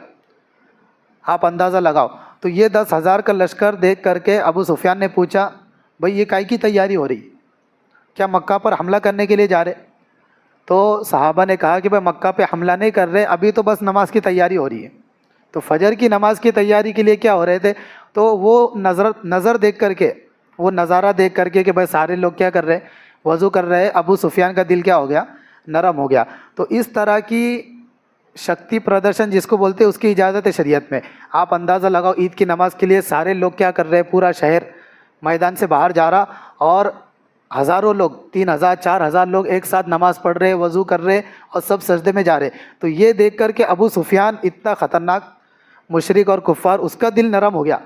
آپ اندازہ لگاؤ۔ تو یہ 10,000 کا لشکر دیکھ کر کے ابو سفیان نے پوچھا بھئی یہ کائی کی تیاری ہو رہی، کیا مکہ پر حملہ کرنے کے لیے جا رہے؟ تو صحابہ نے کہا کہ بھئی مکہ پہ حملہ نہیں کر رہے، ابھی تو بس نماز کی تیاری ہو رہی ہے۔ تو فجر کی نماز کی تیاری کے لیے کیا ہو رہے تھے، تو وہ نظر دیکھ کر کے، وہ نظارہ دیکھ کر کے کہ بھئی سارے لوگ کیا کر رہے، وضو کر رہے، ابو سفیان کا دل کیا ہو گیا، نرم ہو گیا۔ تو اس طرح کی شکتی پردرشن جس کو بولتے ہیں اس کی اجازت ہے شریعت میں۔ آپ اندازہ لگاؤ عید کی نماز کے لیے سارے لوگ کیا کر رہے، پورا شہر میدان سے باہر جا رہا، اور ہزاروں لوگ، 3,000 4,000 لوگ ایک ساتھ نماز پڑھ رہے، وضو کر رہے، اور سب سجدے میں جا رہے۔ تو یہ دیکھ کر کے ابو سفیان اتنا خطرناک مشرک اور کفار، اس کا دل نرم ہو گیا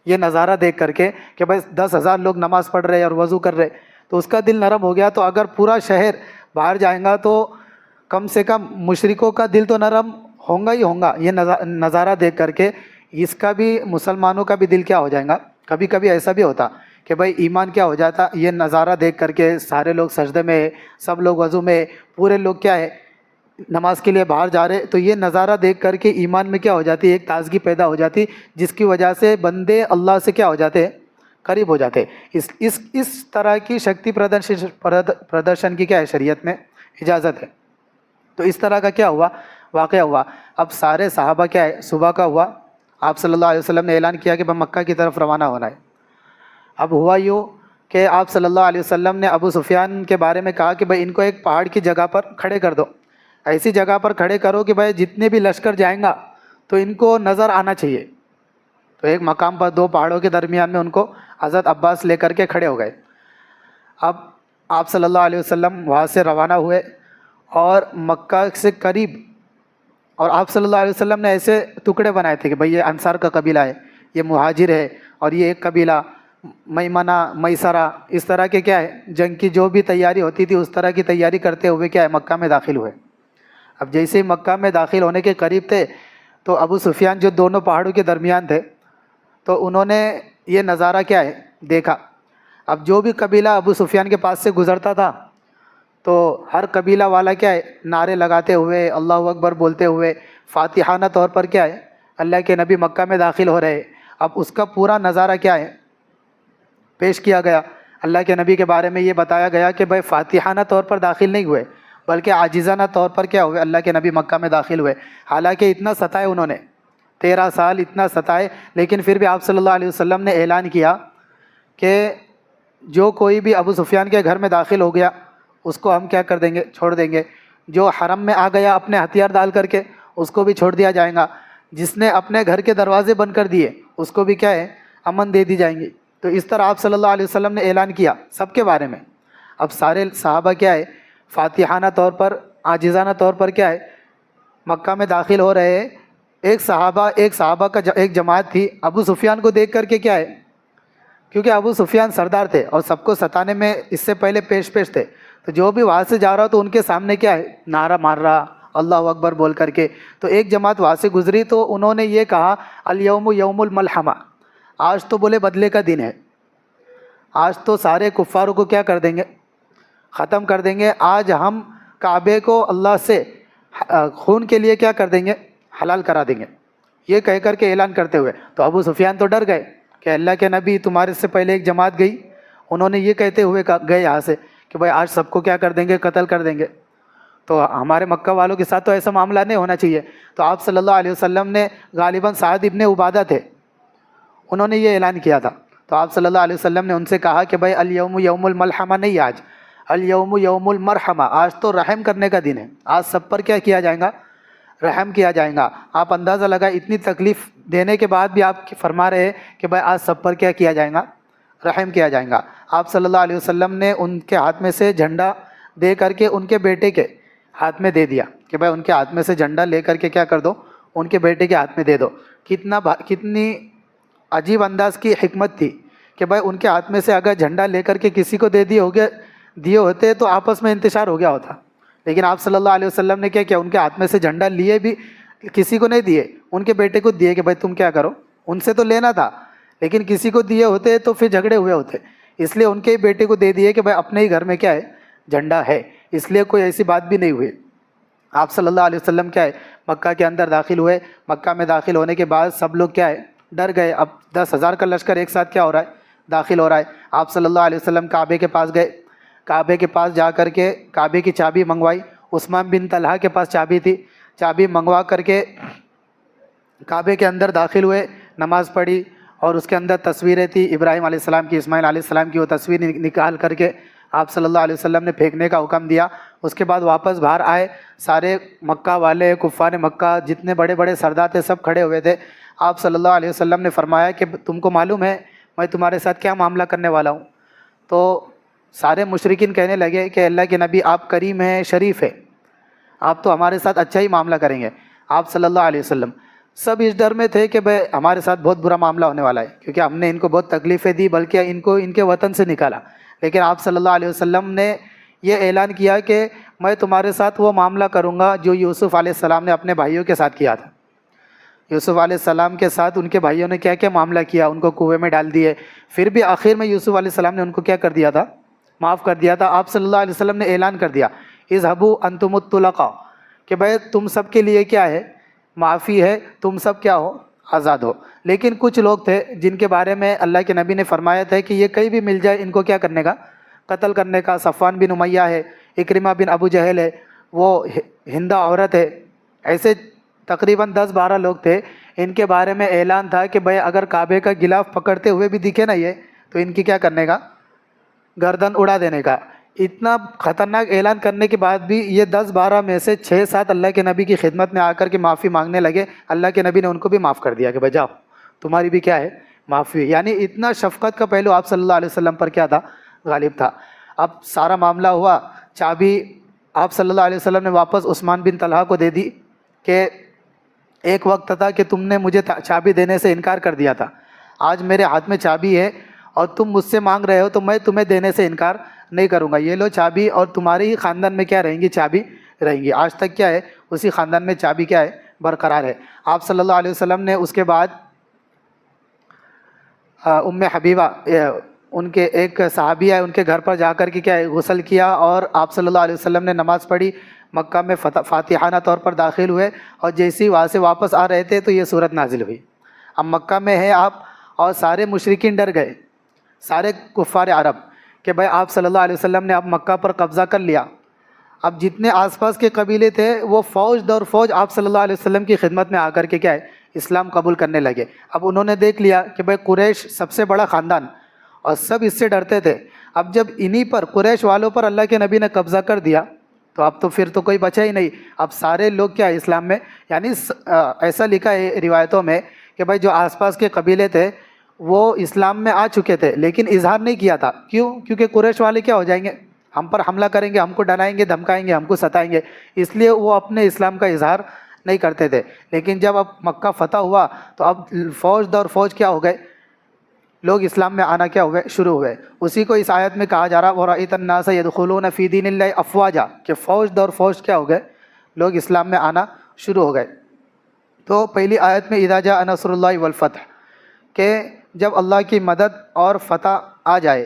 یہ نظارہ دیکھ کر کے کہ بھائی 10,000 لوگ نماز پڑھ رہے اور وضو کر رہے، تو اس کا دل نرم ہو گیا۔ تو اگر پورا شہر باہر جائیں گا تو کم سے کم مشرکوں کا دل تو نرم ہی ہوگا، یہ نظارہ دیکھ کر کے اس کا بھی، مسلمانوں کا بھی دل کیا ہو جائے گا۔ کبھی کبھی ایسا بھی ہوتا کہ بھائی ایمان کیا ہو جاتا، یہ نظارہ دیکھ کر کے سارے لوگ سجدے میں، سب لوگ وضو میں، پورے لوگ کیا ہے نماز کے لیے باہر جا رہے، تو یہ نظارہ دیکھ کر کے ایمان میں کیا ہو جاتی، ایک تازگی پیدا ہو جاتی، جس کی وجہ سے بندے اللہ سے کیا ہو جاتے، قریب ہو جاتے۔ اس طرح کی شکتی پردرشن کی کیا ہے شریعت میں اجازت ہے۔ تو اس طرح کا کیا ہوا، واقعہ ہوا. اب سارے صحابہ کیا ہے، صبح کا ہوا، آپ صلی اللہ علیہ وسلم نے اعلان کیا کہ بھائی مکہ کی طرف روانہ ہونا ہے. اب ہوا یوں کہ آپ صلی اللہ علیہ وسلم نے ابو سفیان کے بارے میں کہا کہ بھائی ان کو ایک پہاڑ کی جگہ پر کھڑے کر دو، ایسی جگہ پر کھڑے کرو کہ بھائی جتنے بھی لشکر جائیں گا تو ان کو نظر آنا چاہیے. تو ایک مقام پر دو پہاڑوں کے درمیان میں ان کو حضرت عباس لے کر کے کھڑے ہو گئے. اب آپ صلی اللہ علیہ وسلم وہاں سے روانہ ہوئے اور مکہ سے قریب، اور آپ صلی اللہ علیہ وسلم نے ایسے ٹکڑے بنائے تھے کہ بھئی یہ انصار کا قبیلہ ہے، یہ مہاجر ہے، اور یہ ایک قبیلہ میمنہ میسرہ، اس طرح کے کیا ہے جنگ کی جو بھی تیاری ہوتی تھی اس طرح کی تیاری کرتے ہوئے کیا ہے مکہ میں داخل ہوئے. اب جیسے ہی مکہ میں داخل ہونے کے قریب تھے تو ابو سفیان جو دونوں پہاڑوں کے درمیان تھے تو انہوں نے یہ نظارہ کیا ہے دیکھا. اب جو بھی قبیلہ ابو سفیان کے پاس سے گزرتا تھا تو ہر قبیلہ والا کیا ہے نعرے لگاتے ہوئے، اللہ اکبر بولتے ہوئے، فاتحانہ طور پر کیا ہے اللہ کے نبی مکہ میں داخل ہو رہے. اب اس کا پورا نظارہ کیا ہے پیش کیا گیا. اللہ کے نبی کے بارے میں یہ بتایا گیا کہ بھائی فاتحانہ طور پر داخل نہیں ہوئے بلکہ عاجزانہ طور پر کیا ہوئے اللہ کے نبی مکہ میں داخل ہوئے. حالانکہ اتنا ستائے انہوں نے 13 سال اتنا ستائے، لیکن پھر بھی آپ صلی اللہ علیہ وسلم نے اعلان کیا کہ جو کوئی بھی ابو سفیان کے گھر میں داخل ہو گیا اس کو ہم کیا کر دیں گے، چھوڑ دیں گے. جو حرم میں آ گیا اپنے ہتھیار ڈال کر کے اس کو بھی چھوڑ دیا جائے گا. جس نے اپنے گھر کے دروازے بند کر دیے اس کو بھی کیا ہے امن دے دی جائیں گی. تو اس طرح آپ صلی اللہ علیہ وسلم نے اعلان کیا سب کے بارے میں. اب سارے صحابہ کیا ہے فاتحانہ طور پر، عاجزانہ طور پر کیا ہے مکہ میں داخل ہو رہے ہیں. ایک صحابہ کا ایک جماعت تھی ابو سفیان کو دیکھ کر کے کیا ہے، کیونکہ ابو سفیان سردار تھے اور سب کو ستانے میں اس سے پہلے پیش تھے، تو جو بھی وہاں سے جا رہا تو ان کے سامنے کیا ہے نعرہ مار رہا اللہ اکبر بول کر کے. تو ایک جماعت وہاں سے گزری تو انہوں نے یہ کہا الیوم یوم الملحمہ، آج تو بولے بدلے کا دن ہے، آج تو سارے کفاروں کو کیا کر دیں گے ختم کر دیں گے. آج ہم کعبے کو اللہ سے خون کے لیے کیا کر دیں گے حلال کرا دیں گے، یہ کہہ کر کے اعلان کرتے ہوئے. تو ابو سفیان تو ڈر گئے کہ اللہ کے نبی تمہارے سے پہلے ایک جماعت گئی، انہوں نے یہ کہتے ہوئے گئے یہاں سے کہ بھائی آج سب کو کیا کر دیں گے قتل کر دیں گے، تو ہمارے مکہ والوں کے ساتھ تو ایسا معاملہ نہیں ہونا چاہیے. تو آپ صلی اللہ علیہ وسلم نے غالباً سعد ابن عبادہ تھے، انہوں نے یہ اعلان کیا تھا. تو آپ صلی اللہ علیہ وسلم نے ان سے کہا کہ بھائی الیوم یوم الملحمہ نہیں، آج الیوم یوم المرحمہ، آج تو رحم کرنے کا دن ہے، آج سب پر کیا کیا جائے گا رحم کیا جائے گا. آپ اندازہ لگائیں اتنی تکلیف دینے کے بعد بھی آپ فرما رہے ہیں کہ بھائی آج سب پر کیا کیا جائے گا رحم کیا جائے گا. آپ صلی اللہ علیہ وسلم نے ان کے ہاتھ میں سے جھنڈا دے کر کے ان کے بیٹے کے ہاتھ میں دے دیا کہ بھائی ان کے ہاتھ میں سے جھنڈا لے کر کے کیا کر دو ان کے بیٹے کے ہاتھ میں دے دو. کتنی عجیب انداز کی حکمت تھی کہ بھائی ان کے ہاتھ میں سے اگر جھنڈا لے کر کے کسی کو دیے ہوتے تو آپس میں انتشار ہو گیا ہوتا. لیکن آپ صلی اللہ علیہ وسلم نے کیا کیا ان کے ہاتھ میں سے جھنڈا لیے بھی کسی کو نہیں دیے، ان کے بیٹے کو دیے کہ بھائی تم کیا کرو، ان سے تو لینا تھا لیکن کسی کو دیے ہوتے تو پھر جھگڑے ہوئے ہوتے، اس لیے ان کے بیٹے کو دے دیے کہ بھائی اپنے ہی گھر میں کیا ہے جھنڈا ہے، اس لیے کوئی ایسی بات بھی نہیں ہوئی. آپ صلی اللہ علیہ وسلم کیا ہے مکہ کے اندر داخل ہوئے. مکہ میں داخل ہونے کے بعد سب لوگ کیا ہے ڈر گئے. اب 10,000 کا لشکر ایک ساتھ کیا ہو رہا ہے داخل ہو رہا ہے. آپ صلی اللہ علیہ وسلم کعبے کے پاس گئے، کعبے کے پاس جا کر کے کعبے کی چابی منگوائی. عثمان بن طلحہ کے پاس چابی تھی، چابی منگوا کر کے کعبے کے اندر داخل ہوئے، نماز پڑھی اور اس کے اندر تصویریں تھیں ابراہیم علیہ السلام کی، اسماعیل علیہ السلام کی، وہ تصویر نکال کر کے آپ صلی اللہ علیہ وسلم نے پھینکنے کا حکم دیا. اس کے بعد واپس باہر آئے، سارے مکہ والے کفار مکہ جتنے بڑے بڑے سردار تھے سب کھڑے ہوئے تھے. آپ صلی اللہ علیہ وسلم نے فرمایا کہ تم کو معلوم ہے میں تمہارے ساتھ کیا معاملہ کرنے والا ہوں. تو سارے مشرکین کہنے لگے کہ اللہ کے نبی آپ کریم ہیں، شریف ہے، آپ تو ہمارے ساتھ اچھا ہی معاملہ کریں گے. آپ صلی اللہ علیہ وسلم سب اس ڈر میں تھے کہ بھائی ہمارے ساتھ بہت برا معاملہ ہونے والا ہے، کیونکہ ہم نے ان کو بہت تکلیفیں دی بلکہ ان کو ان کے وطن سے نکالا. لیکن آپ صلی اللہ علیہ وسلم نے یہ اعلان کیا کہ میں تمہارے ساتھ وہ معاملہ کروں گا جو یوسف علیہ السلام نے اپنے بھائیوں کے ساتھ کیا تھا. یوسف علیہ السلام کے ساتھ ان کے بھائیوں نے کیا کیا معاملہ کیا، ان کو کنویں میں ڈال دیے، پھر بھی آخر میں یوسف علیہ السلام نے ان کو کیا کر دیا تھا معاف کر دیا تھا. آپ صلی اللہ علیہ وسلم نے اعلان کر دیا اذهبوا انتم الطلقاء کہ بھائی تم سب کے لیے کیا ہے معافی ہے، تم سب کیا ہو آزاد ہو. لیکن کچھ لوگ تھے جن کے بارے میں اللہ کے نبی نے فرمایا تھا کہ یہ کہیں بھی مل جائے ان کو کیا کرنے کا قتل کرنے کا. صفوان بن امیہ ہے، اکرمہ بن ابو جہل ہے، وہ ہندہ عورت ہے، ایسے تقریباً 10-12 لوگ تھے، ان کے بارے میں اعلان تھا کہ بھائی اگر کعبے کا غلاف پکڑتے ہوئے بھی دکھے نا یہ، تو ان کی کیا کرنے کا، گردن اڑا دینے کا۔ اتنا خطرناک اعلان کرنے کے بعد بھی یہ 10-12 میں سے 6-7 اللہ کے نبی کی خدمت میں آ کر کے معافی مانگنے لگے۔ اللہ کے نبی نے ان کو بھی معاف کر دیا کہ بھائی جاؤ، تمہاری بھی کیا ہے، معافی۔ یعنی اتنا شفقت کا پہلو آپ صلی اللہ علیہ وسلم پر کیا تھا، غالب تھا۔ اب سارا معاملہ ہوا، چابی آپ صلی اللہ علیہ وسلم نے واپس عثمان بن طلحہ کو دے دی کہ ایک وقت تھا کہ تم نے مجھے چابی دینے سے انکار کر دیا تھا، آج میرے ہاتھ میں چابی ہے اور تم مجھ سے مانگ رہے ہو تو میں تمہیں دینے سے انکار نہیں کروں گا، یہ لو چابی، اور تمہارے ہی خاندان میں کیا رہیں گی، چابی رہیں گی۔ آج تک کیا ہے، اسی خاندان میں چابی کیا ہے، برقرار ہے۔ آپ صلی اللہ علیہ وسلم نے اس کے بعد ام حبیبہ، ان کے ایک صحابیہ ہے، ان کے گھر پر جا کر کے کیا ہے، غسل کیا، اور آپ صلی اللہ علیہ وسلم نے نماز پڑھی، مکہ میں فاتحانہ طور پر داخل ہوئے، اور جیسے ہی وہاں سے واپس آ رہے تھے تو یہ صورت نازل ہوئی۔ اب مکہ میں ہے آپ، اور سارے مشرکین ڈر گئے، سارے کفار عرب، کہ بھائی آپ صلی اللہ علیہ وسلم نے اب مکہ پر قبضہ کر لیا۔ اب جتنے آس پاس کے قبیلے تھے وہ فوج در فوج آپ صلی اللہ علیہ وسلم کی خدمت میں آ کر کے کیا ہے، اسلام قبول کرنے لگے۔ اب انہوں نے دیکھ لیا کہ بھائی قریش سب سے بڑا خاندان، اور سب اس سے ڈرتے تھے۔ اب جب انہی پر، قریش والوں پر اللہ کے نبی نے قبضہ کر دیا تو اب تو پھر تو کوئی بچا ہی نہیں، اب سارے لوگ کیا ہے، اسلام میں، یعنی ایسا لکھا ہے روایتوں میں کہ بھائی جو آس پاس کے قبیلے تھے وہ اسلام میں آ چکے تھے لیکن اظہار نہیں کیا تھا، کیوں؟ کیونکہ قریش والے کیا ہو جائیں گے، ہم پر حملہ کریں گے، ہم کو ڈرائیں گے، دھمکائیں گے، ہم کو ستائیں گے، اس لیے وہ اپنے اسلام کا اظہار نہیں کرتے تھے۔ لیکن جب اب مکہ فتح ہوا تو اب فوج در فوج کیا ہو گئے، لوگ اسلام میں آنا کیا ہوئے، شروع ہوئے۔ اسی کو اس آیت میں کہا جا رہا وَرَأَيْتَ النَّاسَ يَدْخُلُونَ فِي دِينِ اللَّهِ أَفْوَاجًا، کہ فوج در فوج کیا ہو گئے، لوگ اسلام میں آنا شروع ہو گئے۔ تو پہلی آیت میں اذا جاء نصر اللہ والفتح، کہ جب اللہ کی مدد اور فتح آ جائے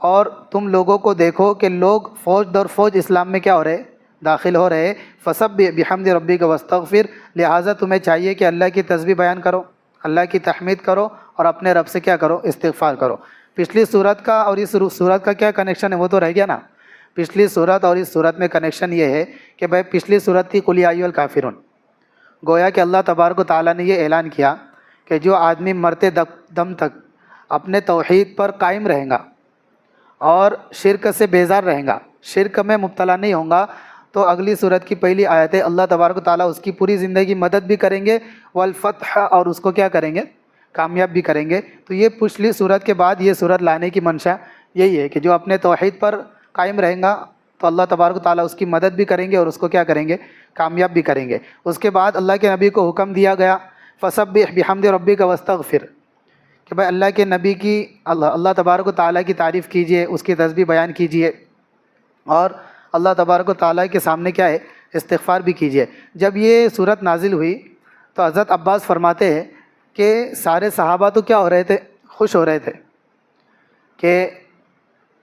اور تم لوگوں کو دیکھو کہ لوگ فوج در فوج اسلام میں کیا ہو رہے، داخل ہو رہے، فسبح بحمد ربک واستغفر، لہٰذا تمہیں چاہیے کہ اللہ کی تسبیح بیان کرو، اللہ کی تحمید کرو، اور اپنے رب سے کیا کرو، استغفار کرو۔ پچھلی صورت کا اور اس صورت کا کیا کنیکشن ہے، وہ تو رہ گیا نا۔ پچھلی صورت اور اس صورت میں کنیکشن یہ ہے کہ بھائی پچھلی صورت تھی قل یا ایھا الکافرون، گویا کہ اللہ تبارک و تعالیٰ نے یہ اعلان کیا کہ جو آدمی مرتے دم تک اپنے توحید پر قائم رہے گا اور شرک سے بیزار رہے گا، شرک میں مبتلا نہیں ہوں گا، تو اگلی صورت کی پہلی آیت ہے اللہ تبارک و تعالیٰ اس کی پوری زندگی مدد بھی کریں گے، والفتح، اور اس کو کیا کریں گے، کامیاب بھی کریں گے۔ تو یہ پچھلی صورت کے بعد یہ صورت لانے کی منشا یہی ہے کہ جو اپنے توحید پر قائم رہیں گا تو اللہ تبارک و تعالیٰ اس کی مدد بھی کریں گے اور اس کو کیا کریں گے، کامیاب بھی کریں گے۔ اس کے بعد اللہ کے نبی کو حکم دیا گیا فسبح بحمد ربک واستغفر، کہ بھائی اللہ کے نبی کی، اللہ تبارک و تعالیٰ کی تعریف کیجئے، اس کی تسبیح بیان کیجئے، اور اللہ تبارک و تعالیٰ کے سامنے کیا ہے، استغفار بھی کیجئے۔ جب یہ صورت نازل ہوئی تو حضرت عباس فرماتے ہیں کہ سارے صحابہ تو کیا ہو رہے تھے، خوش ہو رہے تھے، کہ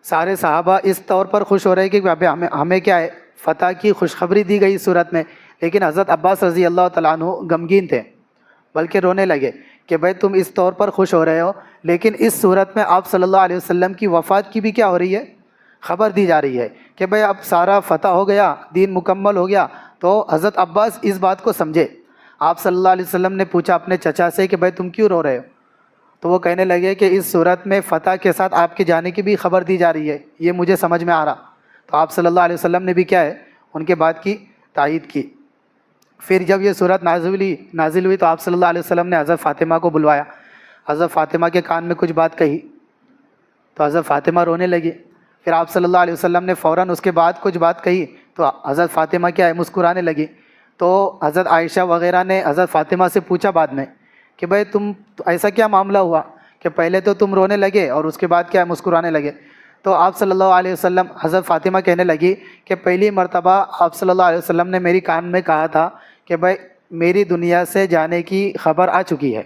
سارے صحابہ اس طور پر خوش ہو رہے کہ ہمیں کیا ہے، فتح کی خوشخبری دی گئی صورت میں، لیکن حضرت عباس رضی اللہ تعالیٰ عنہ غمگین تھے، بلکہ رونے لگے کہ بھائی تم اس طور پر خوش ہو رہے ہو، لیکن اس صورت میں آپ صلی اللہ علیہ وسلم کی وفات کی بھی کیا ہو رہی ہے، خبر دی جا رہی ہے کہ بھائی اب سارا فتح ہو گیا، دین مکمل ہو گیا۔ تو حضرت عباس اس بات کو سمجھے۔ آپ صلی اللہ علیہ وسلم نے پوچھا اپنے چچا سے کہ بھائی تم کیوں رو رہے ہو؟ تو وہ کہنے لگے کہ اس صورت میں فتح کے ساتھ آپ کے جانے کی بھی خبر دی جا رہی ہے، یہ مجھے سمجھ میں آ رہا۔ تو آپ صلی اللہ علیہ وسلم نے بھی کیا ہے، ان کے بات کی تائید کی۔ پھر جب یہ صورت نازل ہوئی تو آپ صلی اللہ علیہ وسلم نے حضرت فاطمہ کو بلوایا، حضرت فاطمہ کے کان میں کچھ بات کہی تو حضرت فاطمہ رونے لگی۔ پھر آپ صلی اللہ علیہ وسلم نے فوراً اس کے بعد کچھ بات کہی تو حضرت فاطمہ کیا ہے، مسکرانے لگی۔ تو حضرت عائشہ وغیرہ نے حضرت فاطمہ سے پوچھا بعد میں کہ بھائی تم ایسا کیا معاملہ ہوا کہ پہلے تو تم رونے لگے اور اس کے بعد کیا ہے، مسکرانے لگے؟ تو آپ صلی اللہ علیہ وسلم، حضرت فاطمہ کہنے لگی کہ پہلی مرتبہ آپ صلی اللہ علیہ وسلم نے میری کان میں کہا تھا کہ بھائی میری دنیا سے جانے کی خبر آ چکی ہے،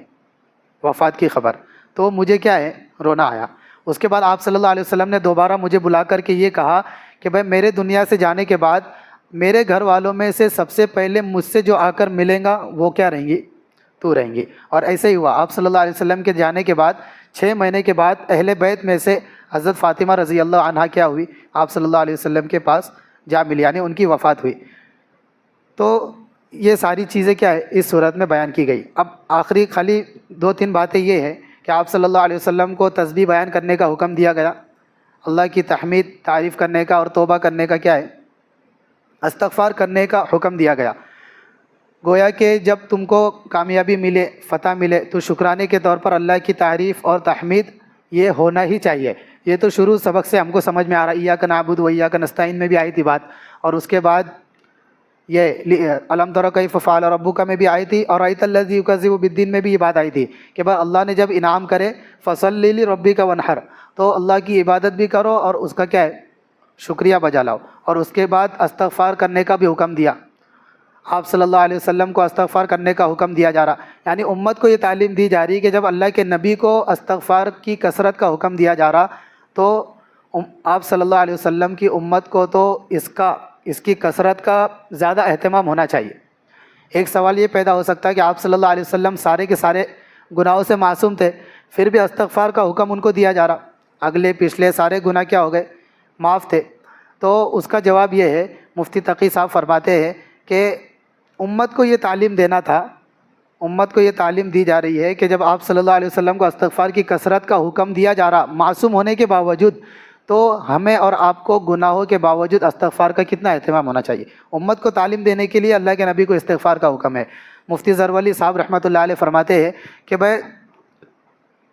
وفات کی خبر، تو مجھے کیا ہے، رونا آیا۔ اس کے بعد آپ صلی اللہ علیہ وسلم نے دوبارہ مجھے بلا کر کے یہ کہا کہ بھائی میرے دنیا سے جانے کے بعد میرے گھر والوں میں سے سب سے پہلے مجھ سے جو آ کر ملیں گا وہ کیا رہیں گی، تو رہیں گی۔ اور ایسے ہی ہوا، آپ صلی اللہ علیہ وسلم کے جانے کے بعد 6 مہینے کے بعد اہل بیت میں سے حضرت فاطمہ رضی اللہ عنہا کیا ہوئی، آپ صلی اللہ علیہ وسلم کے پاس جا ملی، یعنی ان کی وفات ہوئی۔ تو یہ ساری چیزیں کیا ہے اس صورت میں بیان کی گئی۔ اب آخری خالی 2-3 باتیں یہ ہے کہ آپ صلی اللہ علیہ وسلم کو تسبیح بیان کرنے کا حکم دیا گیا، اللہ کی تحمید تعریف کرنے کا اور توبہ کرنے کا کیا ہے استغفار کرنے کا حکم دیا گیا۔ گویا کہ جب تم کو کامیابی ملے، فتح ملے، تو شکرانے کے طور پر اللہ کی تعریف اور تحمید یہ ہونا ہی چاہیے۔ یہ تو شروع سبق سے ہم کو سمجھ میں آ رہا ہے، ایاک نعبد و ایاک نستعین میں بھی آئی تھی بات، اور اس کے بعد یہ الم تر کیف فعل ربک میں بھی آئی تھی، اور رأیت الذی یکذب بالدین میں بھی یہ بات آئی تھی کہ بھائی اللہ نے جب انعام کرے فصلی لربک وانحر، تو اللہ کی عبادت بھی کرو اور اس کا کیا ہے شکریہ بجا لاؤ۔ اور اس کے بعد استغفار کرنے کا بھی حکم دیا، آپ صلی اللہ علیہ وسلم کو استغفار کرنے کا حکم دیا جا رہا، یعنی امت کو یہ تعلیم دی جا رہی ہے کہ جب اللہ کے نبی کو استغفار کی کثرت کا حکم دیا جا رہا، تو آپ صلی اللہ علیہ وسلم کی امت کو تو اس کی کثرت کا زیادہ اہتمام ہونا چاہیے۔ ایک سوال یہ پیدا ہو سکتا ہے کہ آپ صلی اللہ علیہ وسلم سارے کے سارے گناہوں سے معصوم تھے، پھر بھی استغفار کا حکم ان کو دیا جا رہا، اگلے پچھلے سارے گناہ کیا ہو گئے معاف تھے۔ تو اس کا جواب یہ ہے، مفتی تقی صاحب فرماتے ہیں کہ امت کو یہ تعلیم دینا تھا، امت کو یہ تعلیم دی جا رہی ہے کہ جب آپ صلی اللہ علیہ وسلم کو استغفار کی کثرت کا حکم دیا جا رہا معصوم ہونے کے باوجود، تو ہمیں اور آپ کو گناہوں کے باوجود استغفار کا کتنا اہتمام ہونا چاہیے۔ امت کو تعلیم دینے کے لیے اللہ کے نبی کو استغفار کا حکم ہے۔ مفتی زرولی صاحب رحمۃ اللہ علیہ فرماتے ہیں کہ بھائی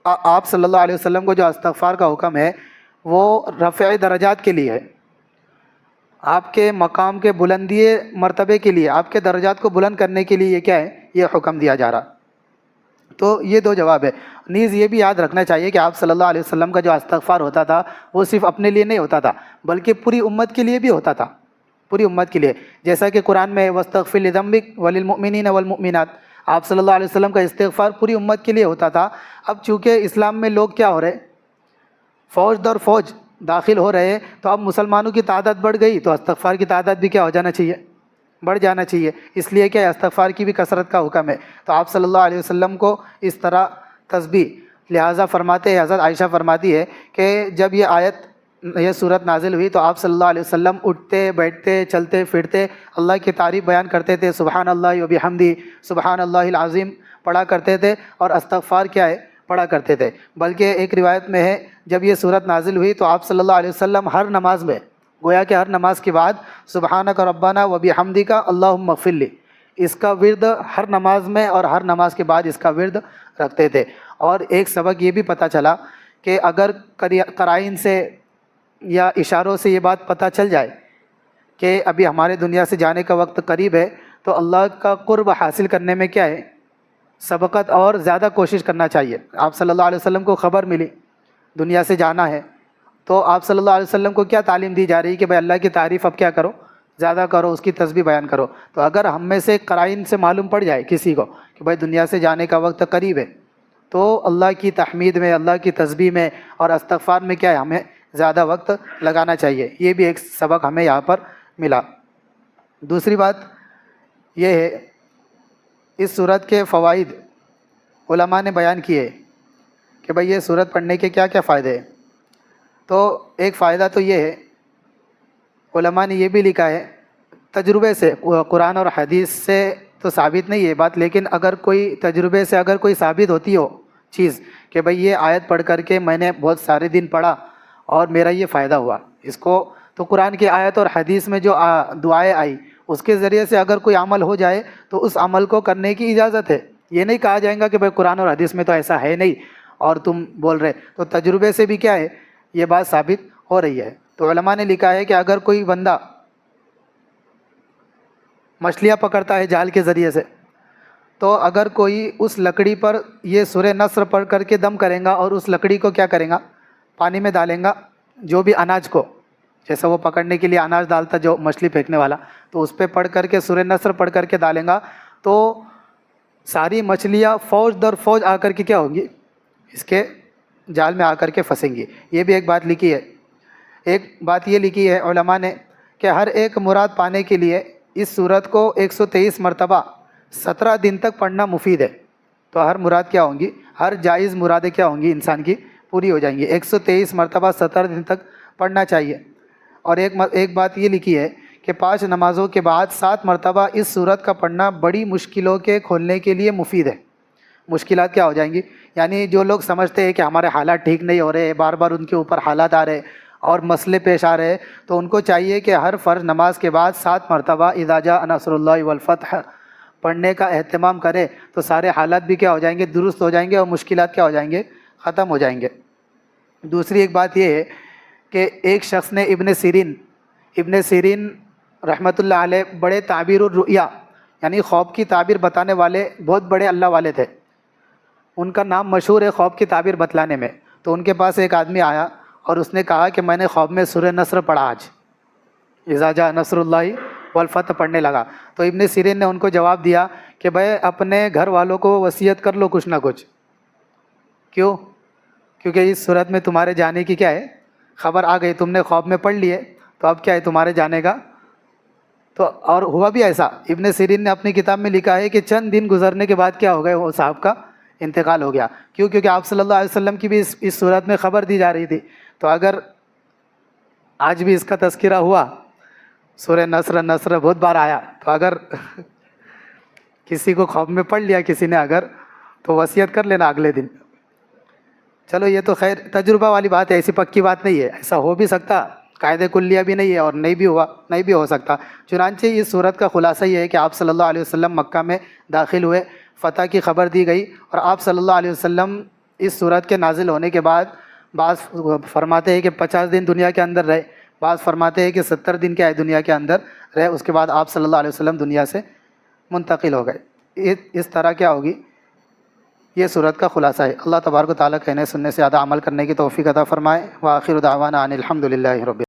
آپ صلی اللہ علیہ وسلم کو جو استغفار کا حکم ہے وہ رفع درجات کے لیے ہے، آپ کے مقام کے بلندی مرتبے کے لیے، آپ کے درجات کو بلند کرنے کے لیے یہ کیا ہے یہ حکم دیا جا رہا۔ تو یہ 2 جواب ہے۔ نیز یہ بھی یاد رکھنا چاہیے کہ آپ صلی اللہ علیہ وسلم کا جو استغفار ہوتا تھا وہ صرف اپنے لیے نہیں ہوتا تھا، بلکہ پوری امت کے لیے بھی ہوتا تھا، پوری امت کے لیے، جیسا کہ قرآن میں وَاسْتَغْفِرْ لِذَنبِكَ وَلِلْمُؤْمِنِينَ وَالْمُؤْمِنَاتِ، آپ صلی اللہ علیہ وسلم کا استغفار پوری امت کے لیے ہوتا تھا۔ اب چونکہ اسلام میں لوگ کیا ہو رہے، فوج در فوج داخل ہو رہے ہیں، تو اب مسلمانوں کی تعداد بڑھ گئی، تو استغفار کی تعداد بھی کیا ہو جانا چاہیے، بڑھ جانا چاہیے، اس لیے کہ استغفار کی بھی کثرت کا حکم ہے۔ تو آپ صلی اللہ علیہ وسلم کو اس طرح تسبیح، لہٰذا فرماتے ہیں، حضرت عائشہ فرماتی ہے کہ جب یہ صورت نازل ہوئی تو آپ صلی اللہ علیہ وسلم اٹھتے بیٹھتے چلتے پھرتے اللہ کی تعریف بیان کرتے تھے، سبحان اللہ و بحمدہ، سبحان اللہ العظیم پڑھا کرتے تھے، اور استغفار کیا ہے پڑھا کرتے تھے۔ بلکہ ایک روایت میں ہے جب یہ صورت نازل ہوئی تو آپ صلی اللہ علیہ وسلم ہر نماز میں، گویا کہ ہر نماز کے بعد سبحانک ربنا و بحمدک اللہم اغفر لی، اس کا ورد ہر نماز میں اور ہر نماز کے بعد اس کا ورد رکھتے تھے۔ اور ایک سبق یہ بھی پتہ چلا کہ اگر قرائن سے یا اشاروں سے یہ بات پتہ چل جائے کہ ابھی ہمارے دنیا سے جانے کا وقت قریب ہے، تو اللہ کا قرب حاصل کرنے میں کیا ہے سبقت اور زیادہ کوشش کرنا چاہیے۔ آپ صلی اللہ علیہ وسلم کو خبر ملی دنیا سے جانا ہے، تو آپ صلی اللہ علیہ وسلم کو کیا تعلیم دی جا رہی ہے کہ بھائی اللہ کی تعریف اب کیا کرو، زیادہ کرو، اس کی تسبیح بیان کرو۔ تو اگر ہم میں سے قرائن سے معلوم پڑ جائے کسی کو کہ بھائی دنیا سے جانے کا وقت قریب ہے، تو اللہ کی تحمید میں، اللہ کی تسبیح میں اور استغفار میں کیا ہے ہمیں زیادہ وقت لگانا چاہیے۔ یہ بھی ایک سبق ہمیں یہاں پر ملا۔ دوسری بات یہ ہے، اس صورت کے فوائد علماء نے بیان کیے کہ بھئی یہ صورت پڑھنے کے کیا کیا فائدے ہیں۔ تو ایک فائدہ تو یہ ہے، علماء نے یہ بھی لکھا ہے تجربے سے، قرآن اور حدیث سے تو ثابت نہیں ہے بات، لیکن اگر کوئی تجربے سے اگر کوئی ثابت ہوتی ہو چیز کہ بھئی یہ آیت پڑھ کر کے میں نے بہت سارے دن پڑھا اور میرا یہ فائدہ ہوا، اس کو تو قرآن کی آیت اور حدیث میں جو دعائیں آئی اس کے ذریعے سے اگر کوئی عمل ہو جائے تو اس عمل کو کرنے کی اجازت ہے۔ یہ نہیں کہا جائے گا کہ بھئی قرآن اور حدیث میں تو ایسا ہے نہیں اور تم بول رہے، تو تجربے سے بھی کیا ہے یہ بات ثابت ہو رہی ہے۔ تو علماء نے لکھا ہے کہ اگر کوئی بندہ مچھلیاں پکڑتا ہے جال کے ذریعے سے، تو اگر کوئی اس لکڑی پر یہ سورہ نصر پڑھ کر کے دم کرے گا اور اس لکڑی کو کیا کرے گا پانی میں ڈالیں گا، جو بھی اناج کو، جیسا وہ پکڑنے کے لیے اناج ڈالتا جو مچھلی پھینکنے والا، تو اس پہ پڑھ کر کے سورہ نصر پڑھ کر کے ڈالیں گا، تو ساری مچھلیاں فوج در فوج آ کر کے کیا ہوں گی اس کے جال میں آ کر کے پھنسیں گی۔ یہ بھی ایک بات لکھی ہے۔ ایک بات یہ لکھی ہے علماء نے کہ ہر ایک مراد پانے کے لیے اس صورت کو 123 مرتبہ 17 دن تک پڑھنا مفید ہے۔ تو ہر مراد کیا ہوں گی، ہر جائز مرادیں کیا ہوں گی انسان کی پوری ہو جائیں گی، 123 مرتبہ 17 دن تک پڑھنا چاہیے۔ اور ایک بات یہ لکھی ہے کہ 5 نمازوں کے بعد 7 مرتبہ اس صورت کا پڑھنا بڑی مشکلوں کے کھولنے کے لیے مفید ہے۔ مشکلات کیا ہو جائیں گی؟ یعنی جو لوگ سمجھتے ہیں کہ ہمارے حالات ٹھیک نہیں ہو رہے، بار بار ان کے اوپر حالات آ رہے اور مسئلے پیش آ رہے، تو ان کو چاہیے کہ ہر فرض نماز کے بعد 7 مرتبہ اذا جاء نصر اللہ والفتح پڑھنے کا اہتمام کرے، تو سارے حالات بھی کیا ہو جائیں گے؟ درست ہو جائیں گے، اور مشکلات کیا ہو جائیں گے؟ ختم ہو جائیں گے۔ دوسری ایک بات یہ ہے کہ ایک شخص نے ابن سیرین رحمۃ اللہ علیہ بڑے تعبیر الرؤیا یعنی خواب کی تعبیر بتانے والے بہت بڑے اللہ والے تھے، ان کا نام مشہور ہے خواب کی تعبیر بتلانے میں۔ تو ان کے پاس ایک آدمی آیا اور اس نے کہا کہ میں نے خواب میں سورہ نصر پڑھا، آج اذا جاء نصر اللہ والفتح پڑھنے لگا۔ تو ابن سیرین نے ان کو جواب دیا کہ بھائی اپنے گھر والوں کو وصیت کر لو کچھ نہ کچھ۔ کیوں؟ کیونکہ اس صورت میں تمہارے جانے کی کیا ہے؟ خبر آ گئی، تم نے خواب میں پڑھ لیے، تو اب کیا ہے تمہارے جانے کا؟ تو اور ہوا بھی ایسا، ابن سیرین نے اپنی کتاب میں لکھا ہے کہ چند دن گزرنے کے بعد کیا ہو گیا؟ وہ صاحب کا انتقال ہو گیا۔ کیوں؟ کیونکہ آپ صلی اللہ علیہ وسلم کی بھی اس صورت میں خبر دی جا رہی تھی۔ تو اگر آج بھی اس کا تذکرہ ہوا، سورہ نصر بہت بار آیا، تو اگر کسی کو خواب میں پڑھ لیا کسی نے اگر، تو وصیت کر لینا اگلے دن۔ چلو یہ تو خیر تجربہ والی بات ہے، ایسی پکی بات نہیں ہے، ایسا ہو بھی سکتا، قاعدہ کلیہ بھی نہیں ہے اور نہیں بھی ہو سکتا۔ چنانچہ اس صورت کا خلاصہ یہ ہے کہ آپ صلی اللہ علیہ وسلم مکہ میں داخل ہوئے، فتح کی خبر دی گئی، اور آپ صلی اللہ علیہ وسلم اس صورت کے نازل ہونے کے بعد بعض فرماتے ہیں کہ 50 دن دنیا کے اندر رہے، بعض فرماتے ہیں کہ 70 دن کیا ہے دنیا کے اندر رہے، اس کے بعد آپ صلی اللہ علیہ وسلم دنیا سے منتقل ہو گئے۔ اس طرح کیا ہوگی؟ یہ صورت کا خلاصہ ہے۔ اللہ تبارک و تعالیٰ کہنے سننے سے زیادہ عمل کرنے کی توفیق عطا فرمائے۔ وآخر دعوانا ان الحمد للہ رب